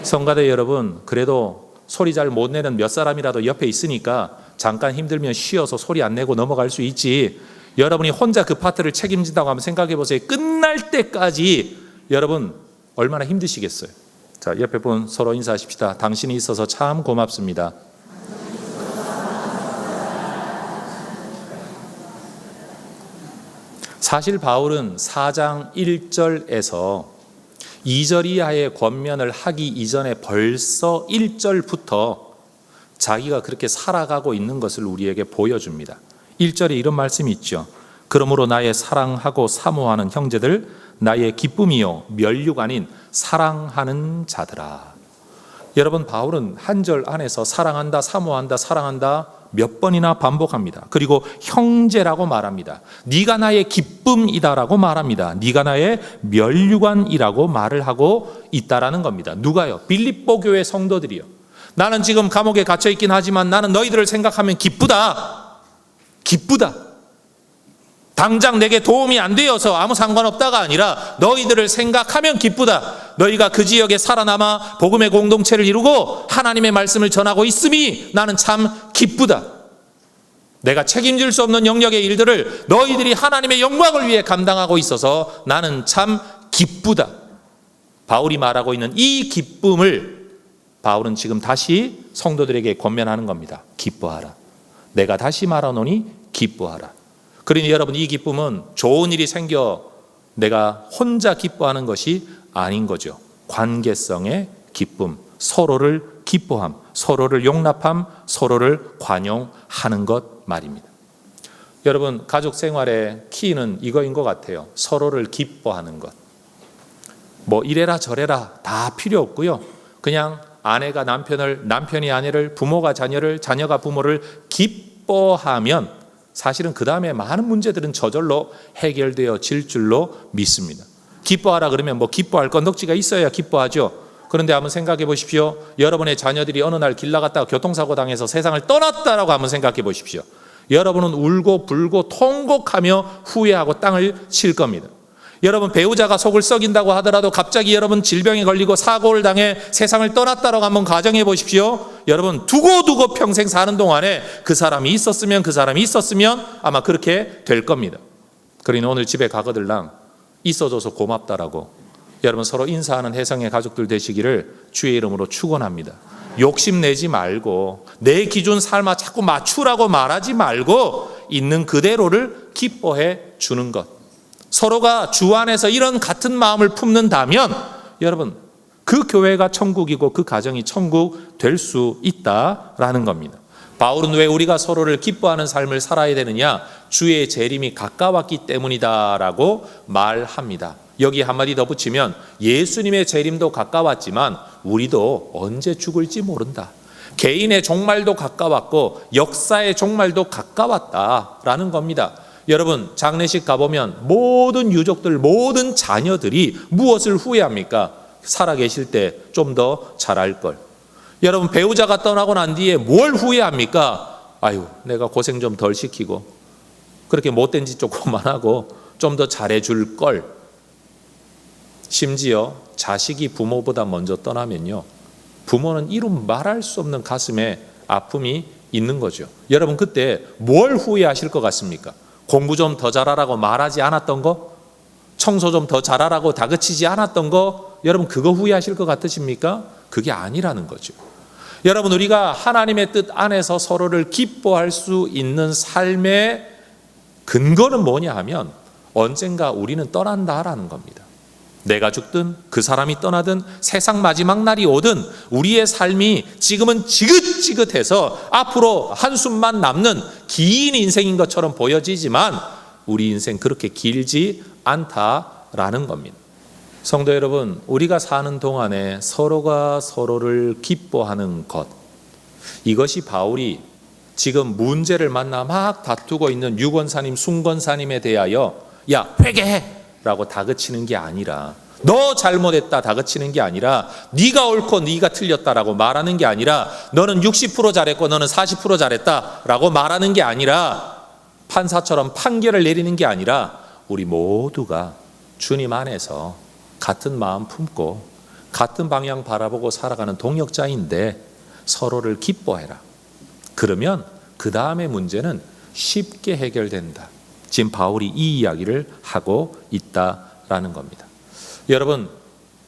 성가대 여러분, 그래도 소리 잘 못 내는 몇 사람이라도 옆에 있으니까 잠깐 힘들면 쉬어서 소리 안 내고 넘어갈 수 있지, 여러분이 혼자 그 파트를 책임진다고 한번 생각해 보세요. 끝날 때까지 여러분 얼마나 힘드시겠어요. 자, 옆에 분 서로 인사하십시다. 당신이 있어서 참 고맙습니다. 사실 바울은 4장 1절에서 2절 이하의 권면을 하기 이전에 벌써 1절부터 자기가 그렇게 살아가고 있는 것을 우리에게 보여줍니다. 1절에 이런 말씀이 있죠. 그러므로 나의 사랑하고 사모하는 형제들, 나의 기쁨이요 면류가 아닌 사랑하는 자들아. 여러분, 바울은 한 절 안에서 사랑한다, 사모한다, 사랑한다 몇 번이나 반복합니다. 그리고 형제라고 말합니다. 네가 나의 기쁨이다라고 말합니다. 네가 나의 면류관이라고 말을 하고 있다라는 겁니다. 누가요? 빌립보 교회 성도들이요. 나는 지금 감옥에 갇혀 있긴 하지만 나는 너희들을 생각하면 기쁘다. 기쁘다. 당장 내게 도움이 안 되어서 아무 상관없다가 아니라 너희들을 생각하면 기쁘다. 너희가 그 지역에 살아남아 복음의 공동체를 이루고 하나님의 말씀을 전하고 있음이 나는 참 기쁘다. 내가 책임질 수 없는 영역의 일들을 너희들이 하나님의 영광을 위해 감당하고 있어서 나는 참 기쁘다. 바울이 말하고 있는 이 기쁨을 바울은 지금 다시 성도들에게 권면하는 겁니다. 기뻐하라. 내가 다시 말하노니 기뻐하라. 그러니 여러분, 이 기쁨은 좋은 일이 생겨 내가 혼자 기뻐하는 것이 아닌 거죠. 관계성의 기쁨, 서로를 기뻐함, 서로를 용납함, 서로를 관용하는 것 말입니다. 여러분, 가족 생활의 키는 이거인 것 같아요. 서로를 기뻐하는 것. 뭐 이래라 저래라 다 필요 없고요. 그냥 아내가 남편을, 남편이 아내를, 부모가 자녀를, 자녀가 부모를 기뻐하면 사실은 그 다음에 많은 문제들은 저절로 해결되어질 줄로 믿습니다. 기뻐하라 그러면 뭐 기뻐할 건덕지가 있어야 기뻐하죠. 그런데 한번 생각해 보십시오. 여러분의 자녀들이 어느 날 길 나갔다가 교통사고 당해서 세상을 떠났다라고 한번 생각해 보십시오. 여러분은 울고 불고 통곡하며 후회하고 땅을 칠 겁니다. 여러분, 배우자가 속을 썩인다고 하더라도 갑자기 여러분 질병에 걸리고 사고를 당해 세상을 떠났다라고 한번 가정해 보십시오. 여러분, 두고 평생 사는 동안에 그 사람이 있었으면 아마 그렇게 될 겁니다. 그러니 오늘 집에 가거들랑 있어줘서 고맙다라고 여러분 서로 인사하는 혜성의 가족들 되시기를 주의 이름으로 축원합니다. 욕심내지 말고 내 기준 삶아 자꾸 맞추라고 말하지 말고 있는 그대로를 기뻐해 주는 것. 서로가 주 안에서 이런 같은 마음을 품는다면 여러분, 그 교회가 천국이고 그 가정이 천국 될 수 있다라는 겁니다. 바울은 왜 우리가 서로를 기뻐하는 삶을 살아야 되느냐? 주의 재림이 가까웠기 때문이다라고 말합니다. 여기 한마디 더 붙이면 예수님의 재림도 가까웠지만 우리도 언제 죽을지 모른다. 개인의 종말도 가까웠고 역사의 종말도 가까웠다라는 겁니다. 여러분, 장례식 가보면 모든 유족들, 모든 자녀들이 무엇을 후회합니까? 살아계실 때 좀 더 잘할 걸. 여러분, 배우자가 떠나고 난 뒤에 뭘 후회합니까? 아유, 내가 고생 좀 덜 시키고 그렇게 못된 짓 조금만 하고 좀 더 잘해줄 걸. 심지어 자식이 부모보다 먼저 떠나면요, 부모는 이루 말할 수 없는 가슴에 아픔이 있는 거죠. 여러분, 그때 뭘 후회하실 것 같습니까? 공부 좀 더 잘하라고 말하지 않았던 거? 청소 좀 더 잘하라고 다그치지 않았던 거? 여러분, 그거 후회하실 것 같으십니까? 그게 아니라는 거죠. 여러분, 우리가 하나님의 뜻 안에서 서로를 기뻐할 수 있는 삶의 근거는 뭐냐 하면 언젠가 우리는 떠난다라는 겁니다. 내가 죽든 그 사람이 떠나든 세상 마지막 날이 오든 우리의 삶이 지금은 지긋지긋해서 앞으로 한숨만 남는 긴 인생인 것처럼 보여지지만 우리 인생 그렇게 길지 않다라는 겁니다. 성도 여러분, 우리가 사는 동안에 서로가 서로를 기뻐하는 것, 이것이 바울이 지금 문제를 만나 막 다투고 있는 유권사님, 순권사님에 대하여 야, 회개해! 라고 다그치는 게 아니라, 너 잘못했다 다그치는 게 아니라, 네가 옳고 네가 틀렸다라고 말하는 게 아니라, 너는 60% 잘했고 너는 40% 잘했다라고 말하는 게 아니라, 판사처럼 판결을 내리는 게 아니라, 우리 모두가 주님 안에서 같은 마음 품고 같은 방향 바라보고 살아가는 동역자인데 서로를 기뻐해라. 그러면 그 다음의 문제는 쉽게 해결된다. 지금 바울이 이 이야기를 하고 있다라는 겁니다. 여러분,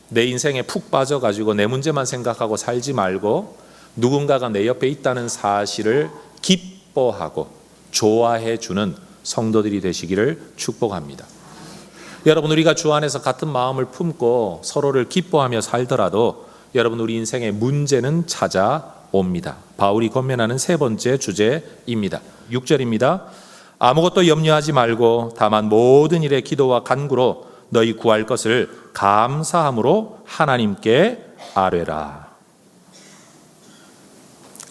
내 인생에 푹 빠져가지고 내 문제만 생각하고 살지 말고 누군가가 내 옆에 있다는 사실을 기뻐하고 좋아해 주는 성도들이 되시기를 축복합니다. 여러분, 우리가 주 안에서 같은 마음을 품고 서로를 기뻐하며 살더라도 여러분, 우리 인생의 문제는 찾아옵니다. 바울이 권면하는 세 번째 주제입니다. 6절입니다. 아무것도 염려하지 말고 다만 모든 일에 기도와 간구로 너희 구할 것을 감사함으로 하나님께 아뢰라.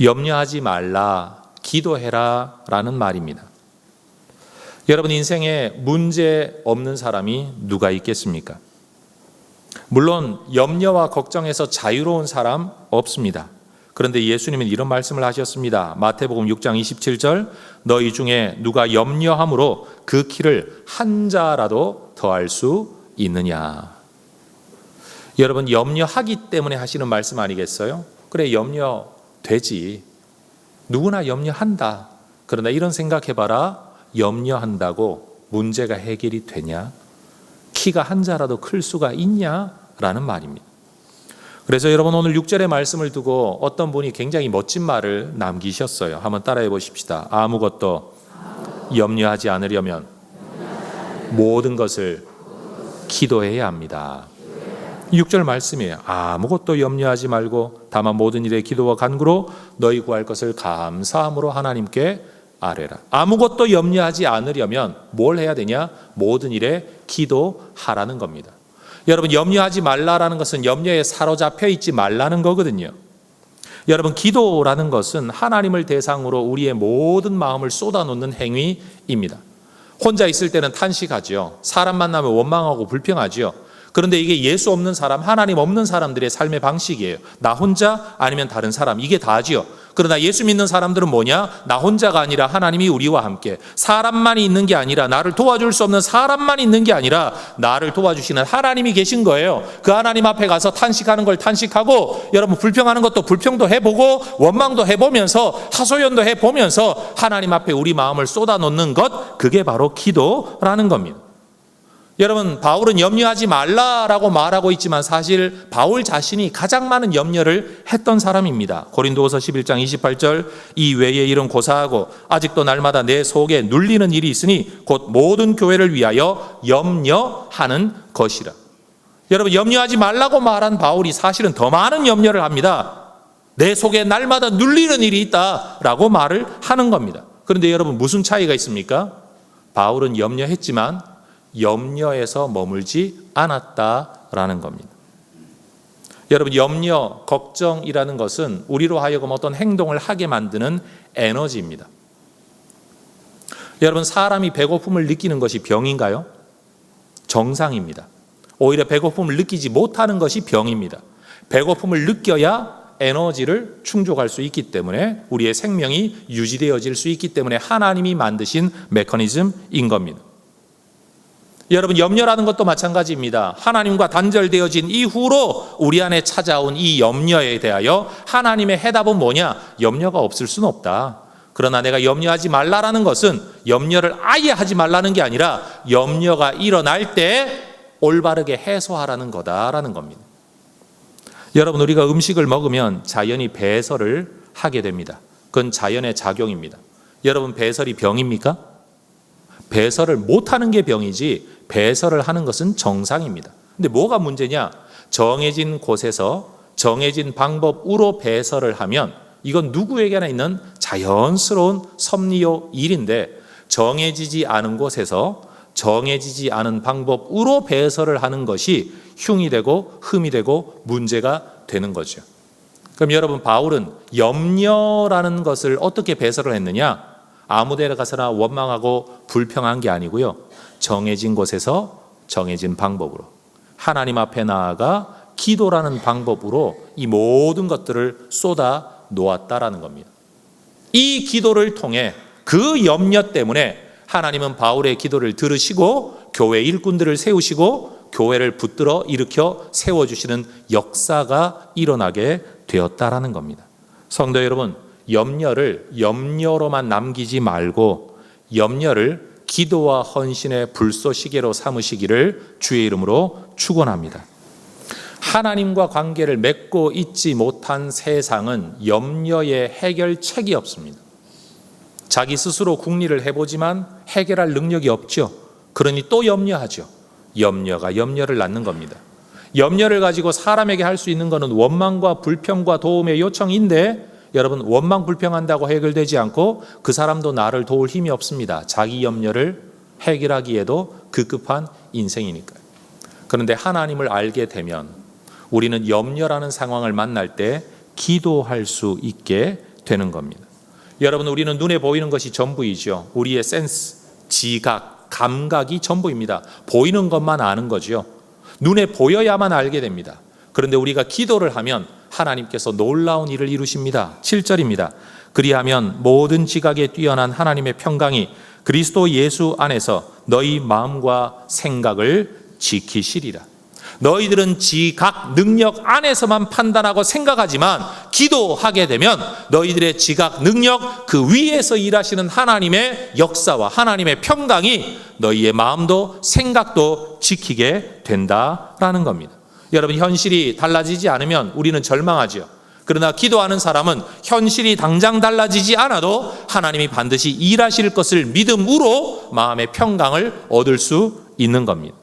염려하지 말라, 기도해라 라는 말입니다. 여러분, 인생에 문제 없는 사람이 누가 있겠습니까? 물론 염려와 걱정에서 자유로운 사람 없습니다. 그런데 예수님은 이런 말씀을 하셨습니다. 마태복음 6장 27절, 너희 중에 누가 염려함으로 그 키를 한 자라도 더할 수 있느냐. 여러분, 염려하기 때문에 하시는 말씀 아니겠어요? 그래, 염려되지. 누구나 염려한다. 그러나 이런 생각해봐라. 염려한다고 문제가 해결이 되냐? 키가 한 자라도 클 수가 있냐라는 말입니다. 그래서 여러분, 오늘 6절의 말씀을 두고 어떤 분이 굉장히 멋진 말을 남기셨어요. 한번 따라해 보십시다. 아무것도 염려하지 않으려면 모든 것을 기도해야 합니다. 6절 말씀이에요. 아무것도 염려하지 말고 다만 모든 일에 기도와 간구로 너희 구할 것을 감사함으로 하나님께 아뢰라. 아무것도 염려하지 않으려면 뭘 해야 되냐? 모든 일에 기도하라는 겁니다. 여러분, 염려하지 말라라는 것은 염려에 사로잡혀 있지 말라는 거거든요. 여러분, 기도라는 것은 하나님을 대상으로 우리의 모든 마음을 쏟아놓는 행위입니다. 혼자 있을 때는 탄식하죠. 사람 만나면 원망하고 불평하죠. 그런데 이게 예수 없는 사람, 하나님 없는 사람들의 삶의 방식이에요. 나 혼자 아니면 다른 사람, 이게 다지요. 그러나 예수 믿는 사람들은 뭐냐? 나 혼자가 아니라 하나님이 우리와 함께, 사람만이 있는 게 아니라, 나를 도와줄 수 없는 사람만 있는 게 아니라 나를 도와주시는 하나님이 계신 거예요. 그 하나님 앞에 가서 탄식하는 걸 탄식하고, 여러분 불평하는 것도 불평도 해보고 원망도 해보면서 하소연도 해보면서 하나님 앞에 우리 마음을 쏟아놓는 것, 그게 바로 기도라는 겁니다. 여러분, 바울은 염려하지 말라라고 말하고 있지만 사실 바울 자신이 가장 많은 염려를 했던 사람입니다. 고린도후서 11장 28절, 이 외의 일은 고사하고 아직도 날마다 내 속에 눌리는 일이 있으니 곧 모든 교회를 위하여 염려하는 것이라. 여러분, 염려하지 말라고 말한 바울이 사실은 더 많은 염려를 합니다. 내 속에 날마다 눌리는 일이 있다라고 말을 하는 겁니다. 그런데 여러분, 무슨 차이가 있습니까? 바울은 염려했지만 염려에서 머물지 않았다라는 겁니다. 여러분, 염려, 걱정이라는 것은 우리로 하여금 어떤 행동을 하게 만드는 에너지입니다. 여러분, 사람이 배고픔을 느끼는 것이 병인가요? 정상입니다. 오히려 배고픔을 느끼지 못하는 것이 병입니다. 배고픔을 느껴야 에너지를 충족할 수 있기 때문에, 우리의 생명이 유지되어질 수 있기 때문에 하나님이 만드신 메커니즘인 겁니다. 여러분, 염려라는 것도 마찬가지입니다. 하나님과 단절되어진 이후로 우리 안에 찾아온 이 염려에 대하여 하나님의 해답은 뭐냐? 염려가 없을 수는 없다. 그러나 내가 염려하지 말라라는 것은 염려를 아예 하지 말라는 게 아니라 염려가 일어날 때 올바르게 해소하라는 거다라는 겁니다. 여러분, 우리가 음식을 먹으면 자연히 배설을 하게 됩니다. 그건 자연의 작용입니다. 여러분, 배설이 병입니까? 배설을 못하는 게 병이지 배설을 하는 것은 정상입니다. 근데 뭐가 문제냐? 정해진 곳에서 정해진 방법으로 배설을 하면 이건 누구에게나 있는 자연스러운 섭리요 일인데, 정해지지 않은 곳에서 정해지지 않은 방법으로 배설을 하는 것이 흉이 되고 흠이 되고 문제가 되는 거죠. 그럼 여러분, 바울은 염려라는 것을 어떻게 배설을 했느냐? 아무 데나 가서나 원망하고 불평한 게 아니고요, 정해진 곳에서 정해진 방법으로 하나님 앞에 나아가 기도라는 방법으로 이 모든 것들을 쏟아 놓았다라는 겁니다. 이 기도를 통해 그 염려 때문에 하나님은 바울의 기도를 들으시고 교회 일꾼들을 세우시고 교회를 붙들어 일으켜 세워주시는 역사가 일어나게 되었다라는 겁니다. 성도 여러분, 염려를 염려로만 남기지 말고 염려를 기도와 헌신의 불쏘시개로 삼으시기를 주의 이름으로 축원합니다. 하나님과 관계를 맺고 있지 못한 세상은 염려의 해결책이 없습니다. 자기 스스로 궁리를 해보지만 해결할 능력이 없죠. 그러니 또 염려하죠. 염려가 염려를 낳는 겁니다. 염려를 가지고 사람에게 할 수 있는 것은 원망과 불평과 도움의 요청인데, 여러분, 원망 불평한다고 해결되지 않고 그 사람도 나를 도울 힘이 없습니다. 자기 염려를 해결하기에도 급급한 인생이니까요. 그런데 하나님을 알게 되면 우리는 염려라는 상황을 만날 때 기도할 수 있게 되는 겁니다. 여러분, 우리는 눈에 보이는 것이 전부이죠. 우리의 센스, 지각, 감각이 전부입니다. 보이는 것만 아는 거죠. 눈에 보여야만 알게 됩니다. 그런데 우리가 기도를 하면 하나님께서 놀라운 일을 이루십니다. 7절입니다. 그리하면 모든 지각에 뛰어난 하나님의 평강이 그리스도 예수 안에서 너희 마음과 생각을 지키시리라. 너희들은 지각 능력 안에서만 판단하고 생각하지만 기도하게 되면 너희들의 지각 능력, 그 위에서 일하시는 하나님의 역사와 하나님의 평강이 너희의 마음도 생각도 지키게 된다라는 겁니다. 여러분, 현실이 달라지지 않으면 우리는 절망하죠. 그러나 기도하는 사람은 현실이 당장 달라지지 않아도 하나님이 반드시 일하실 것을 믿음으로 마음의 평강을 얻을 수 있는 겁니다.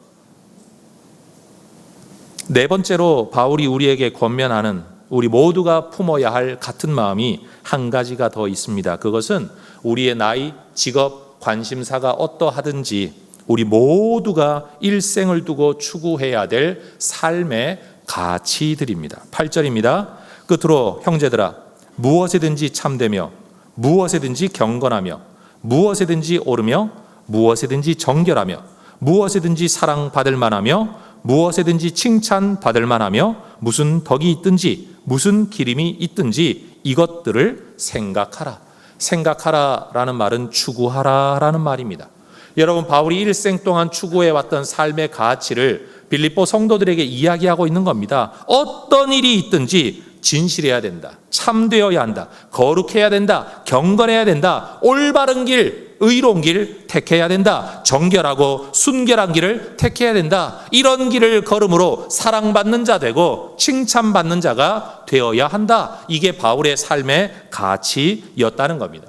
네 번째로 바울이 우리에게 권면하는, 우리 모두가 품어야 할 같은 마음이 한 가지가 더 있습니다. 그것은 우리의 나이, 직업, 관심사가 어떠하든지 우리 모두가 일생을 두고 추구해야 될 삶의 가치들입니다. 8절입니다. 끝으로 형제들아, 무엇에든지 참되며 무엇에든지 경건하며 무엇에든지 옳으며 무엇에든지 정결하며 무엇에든지 사랑받을 만하며 무엇에든지 칭찬받을 만하며 무슨 덕이 있든지 무슨 기림이 있든지 이것들을 생각하라. 생각하라라는 말은 추구하라라는 말입니다. 여러분, 바울이 일생 동안 추구해왔던 삶의 가치를 빌립보 성도들에게 이야기하고 있는 겁니다. 어떤 일이 있든지 진실해야 된다, 참되어야 한다, 거룩해야 된다, 경건해야 된다, 올바른 길, 의로운 길 택해야 된다, 정결하고 순결한 길을 택해야 된다. 이런 길을 걸음으로 사랑받는 자 되고 칭찬받는 자가 되어야 한다. 이게 바울의 삶의 가치였다는 겁니다.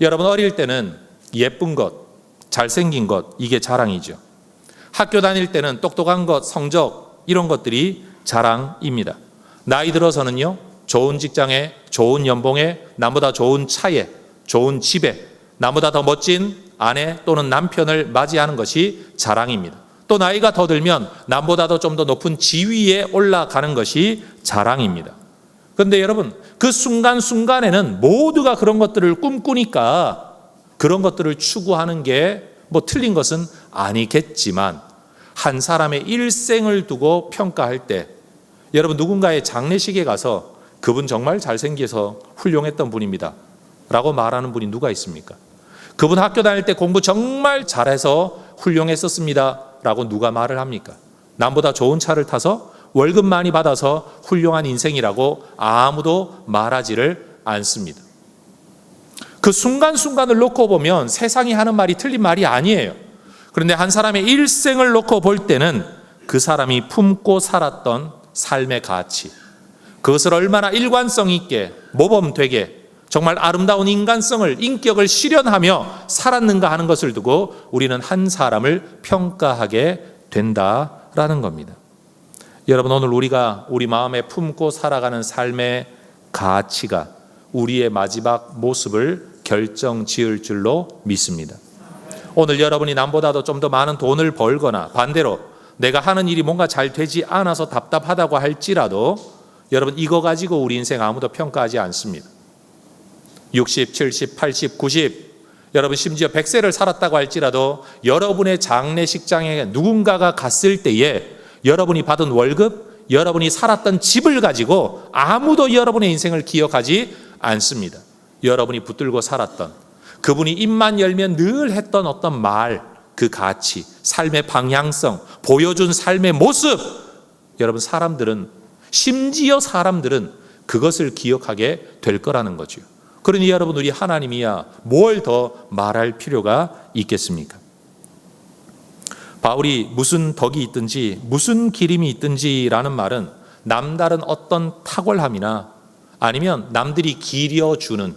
여러분, 어릴 때는 예쁜 것, 잘생긴 것, 이게 자랑이죠. 학교 다닐 때는 똑똑한 것, 성적, 이런 것들이 자랑입니다. 나이 들어서는요, 좋은 직장에, 좋은 연봉에, 나보다 좋은 차에, 좋은 집에, 나보다 더 멋진 아내 또는 남편을 맞이하는 것이 자랑입니다. 또 나이가 더 들면 남보다도 좀 더 높은 지위에 올라가는 것이 자랑입니다. 그런데 여러분, 그 순간순간에는 모두가 그런 것들을 꿈꾸니까 그런 것들을 추구하는 게 뭐 틀린 것은 아니겠지만, 한 사람의 일생을 두고 평가할 때, 여러분, 누군가의 장례식에 가서 그분 정말 잘생겨서 훌륭했던 분입니다 라고 말하는 분이 누가 있습니까? 그분 학교 다닐 때 공부 정말 잘해서 훌륭했었습니다 라고 누가 말을 합니까? 남보다 좋은 차를 타서 월급 많이 받아서 훌륭한 인생이라고 아무도 말하지를 않습니다. 그 순간순간을 놓고 보면 세상이 하는 말이 틀린 말이 아니에요. 그런데 한 사람의 일생을 놓고 볼 때는 그 사람이 품고 살았던 삶의 가치, 그것을 얼마나 일관성 있게, 모범되게, 정말 아름다운 인간성을, 인격을 실현하며 살았는가 하는 것을 두고 우리는 한 사람을 평가하게 된다라는 겁니다. 여러분, 오늘 우리가 우리 마음에 품고 살아가는 삶의 가치가 우리의 마지막 모습을 결정지을 줄로 믿습니다. 오늘 여러분이 남보다도 좀 더 많은 돈을 벌거나 반대로 내가 하는 일이 뭔가 잘 되지 않아서 답답하다고 할지라도 여러분 이거 가지고 우리 인생 아무도 평가하지 않습니다. 60, 70, 80, 90 여러분 심지어 100세를 살았다고 할지라도 여러분의 장례식장에 누군가가 갔을 때에 여러분이 받은 월급, 여러분이 살았던 집을 가지고 아무도 여러분의 인생을 기억하지 않습니다. 여러분이 붙들고 살았던 그분이 입만 열면 늘 했던 어떤 말, 그 가치, 삶의 방향성, 보여준 삶의 모습, 여러분 사람들은 심지어 사람들은 그것을 기억하게 될 거라는 거죠. 그러니 여러분 우리 하나님이야 뭘 더 말할 필요가 있겠습니까? 바울이 무슨 덕이 있든지 무슨 기림이 있든지라는 말은 남다른 어떤 탁월함이나 아니면 남들이 기려주는,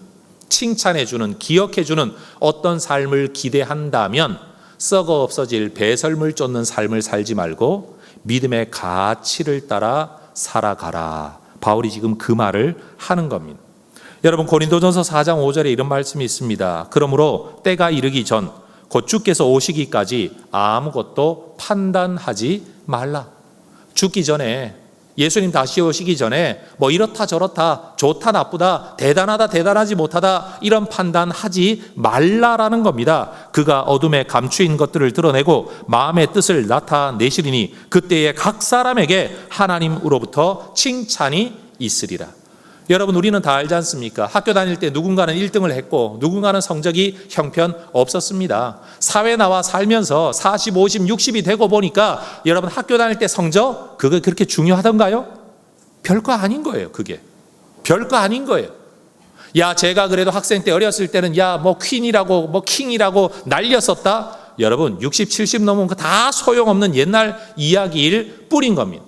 칭찬해주는, 기억해주는 어떤 삶을 기대한다면 썩어 없어질 배설물 쫓는 삶을 살지 말고 믿음의 가치를 따라 살아가라. 바울이 지금 그 말을 하는 겁니다. 여러분 고린도전서 4장 5절에 이런 말씀이 있습니다. 그러므로 때가 이르기 전 곧 주께서 오시기까지 아무것도 판단하지 말라. 죽기 전에 예수님 다시 오시기 전에 뭐 이렇다 저렇다 좋다 나쁘다 대단하다 대단하지 못하다 이런 판단하지 말라라는 겁니다. 그가 어둠에 감추인 것들을 드러내고 마음의 뜻을 나타내시리니 그때에 각 사람에게 하나님으로부터 칭찬이 있으리라. 여러분 우리는 다 알지 않습니까? 학교 다닐 때 누군가는 1등을 했고 누군가는 성적이 형편없었습니다. 사회 나와 살면서 40, 50, 60이 되고 보니까 여러분 학교 다닐 때 성적 그거 그렇게 중요하던가요? 별거 아닌 거예요. 그게 별거 아닌 거예요. 야 제가 그래도 학생 때 어렸을 때는 야 뭐 퀸이라고 뭐 킹이라고 날렸었다. 여러분 60, 70 넘으면 다 소용없는 옛날 이야기일 뿐인 겁니다.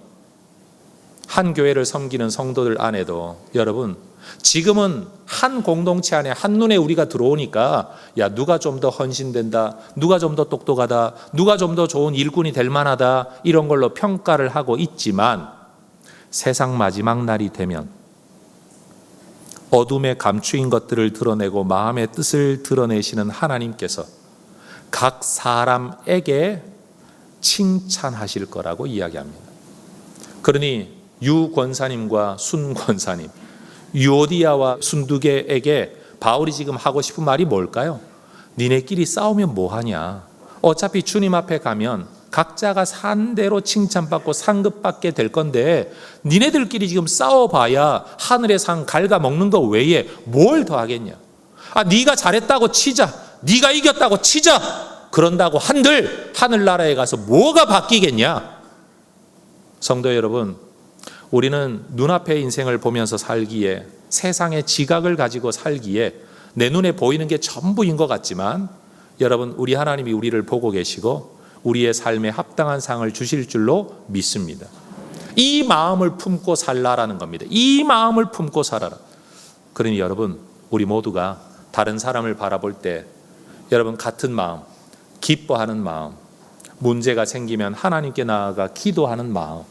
한 교회를 섬기는 성도들 안에도 여러분 지금은 한 공동체 안에 한눈에 우리가 들어오니까 야 누가 좀 더 헌신된다, 누가 좀 더 똑똑하다, 누가 좀 더 좋은 일꾼이 될 만하다 이런 걸로 평가를 하고 있지만 세상 마지막 날이 되면 어둠에 감추인 것들을 드러내고 마음의 뜻을 드러내시는 하나님께서 각 사람에게 칭찬하실 거라고 이야기합니다. 그러니 유 권사님과 순 권사님, 유오디아와 순두개에게 바울이 지금 하고 싶은 말이 뭘까요? 니네끼리 싸우면 뭐하냐? 어차피 주님 앞에 가면 각자가 산 대로 칭찬받고 상급받게 될 건데 니네들끼리 지금 싸워봐야 하늘의 상 갉아먹는 거 외에 뭘 더 하겠냐? 아, 네가 잘했다고 치자, 네가 이겼다고 치자, 그런다고 한들 하늘나라에 가서 뭐가 바뀌겠냐? 성도 여러분, 우리는 눈앞의 인생을 보면서 살기에 세상의 지각을 가지고 살기에 내 눈에 보이는 게 전부인 것 같지만 여러분 우리 하나님이 우리를 보고 계시고 우리의 삶에 합당한 상을 주실 줄로 믿습니다. 이 마음을 품고 살라라는 겁니다. 이 마음을 품고 살아라. 그러니 여러분 우리 모두가 다른 사람을 바라볼 때 여러분 같은 마음, 기뻐하는 마음, 문제가 생기면 하나님께 나아가 기도하는 마음,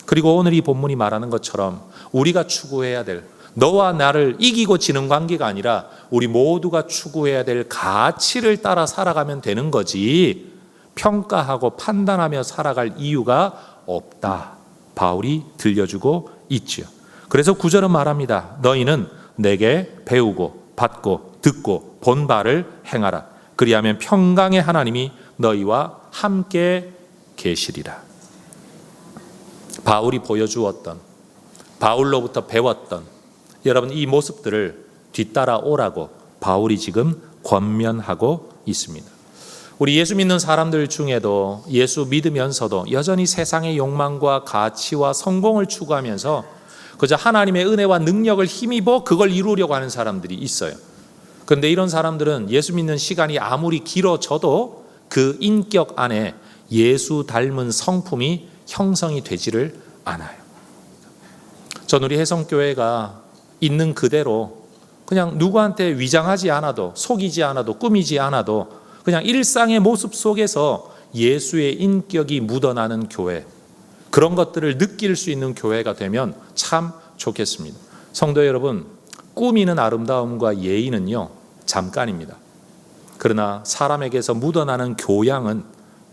그리고 오늘 이 본문이 말하는 것처럼 우리가 추구해야 될 너와 나를 이기고 지는 관계가 아니라 우리 모두가 추구해야 될 가치를 따라 살아가면 되는 거지 평가하고 판단하며 살아갈 이유가 없다. 바울이 들려주고 있지요. 그래서 9절은 말합니다. 너희는 내게 배우고 받고 듣고 본 바를 행하라. 그리하면 평강의 하나님이 너희와 함께 계시리라. 바울이 보여주었던, 바울로부터 배웠던 여러분 이 모습들을 뒤따라 오라고 바울이 지금 권면하고 있습니다. 우리 예수 믿는 사람들 중에도 예수 믿으면서도 여전히 세상의 욕망과 가치와 성공을 추구하면서 그저 하나님의 은혜와 능력을 힘입어 그걸 이루려고 하는 사람들이 있어요. 그런데 이런 사람들은 예수 믿는 시간이 아무리 길어져도 그 인격 안에 예수 닮은 성품이 형성이 되지를 않아요. 전 우리 혜성교회가 있는 그대로 그냥 누구한테 위장하지 않아도 속이지 않아도 꾸미지 않아도 그냥 일상의 모습 속에서 예수의 인격이 묻어나는 교회, 그런 것들을 느낄 수 있는 교회가 되면 참 좋겠습니다. 성도 여러분, 꾸미는 아름다움과 예의는요 잠깐입니다. 그러나 사람에게서 묻어나는 교양은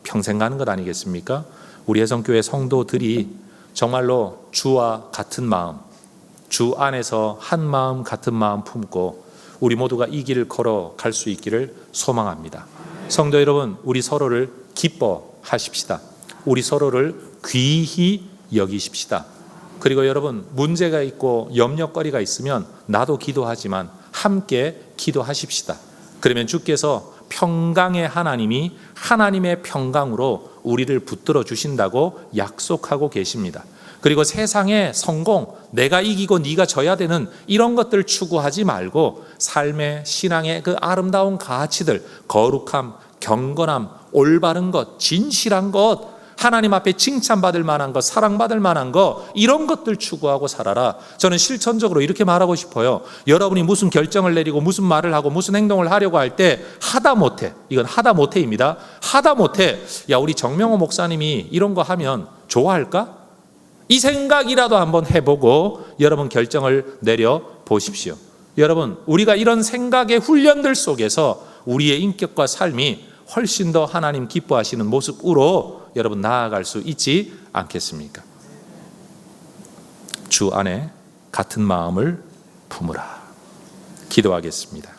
평생 가는 것 아니겠습니까? 우리 혜성교회 성도들이 정말로 주와 같은 마음, 주 안에서 한 마음 같은 마음 품고 우리 모두가 이 길을 걸어갈 수 있기를 소망합니다. 성도 여러분, 우리 서로를 기뻐하십시다. 우리 서로를 귀히 여기십시다. 그리고 여러분, 문제가 있고 염려거리가 있으면 나도 기도하지만 함께 기도하십시다. 그러면 주께서 평강의 하나님이 하나님의 평강으로 우리를 붙들어 주신다고 약속하고 계십니다. 그리고 세상의 성공, 내가 이기고 네가 져야 되는 이런 것들 추구하지 말고 삶의 신앙의 그 아름다운 가치들, 거룩함, 경건함, 올바른 것, 진실한 것, 하나님 앞에 칭찬받을 만한 것, 사랑받을 만한 것, 이런 것들 추구하고 살아라. 저는 실천적으로 이렇게 말하고 싶어요. 여러분이 무슨 결정을 내리고 무슨 말을 하고 무슨 행동을 하려고 할 때 하다못해, 이건 하다못해입니다. 하다못해 야, 우리 정명호 목사님이 이런 거 하면 좋아할까? 이 생각이라도 한번 해보고 여러분 결정을 내려보십시오. 여러분, 우리가 이런 생각의 훈련들 속에서 우리의 인격과 삶이 훨씬 더 하나님 기뻐하시는 모습으로 여러분 나아갈 수 있지 않겠습니까? 주 안에 같은 마음을 품으라. 기도하겠습니다.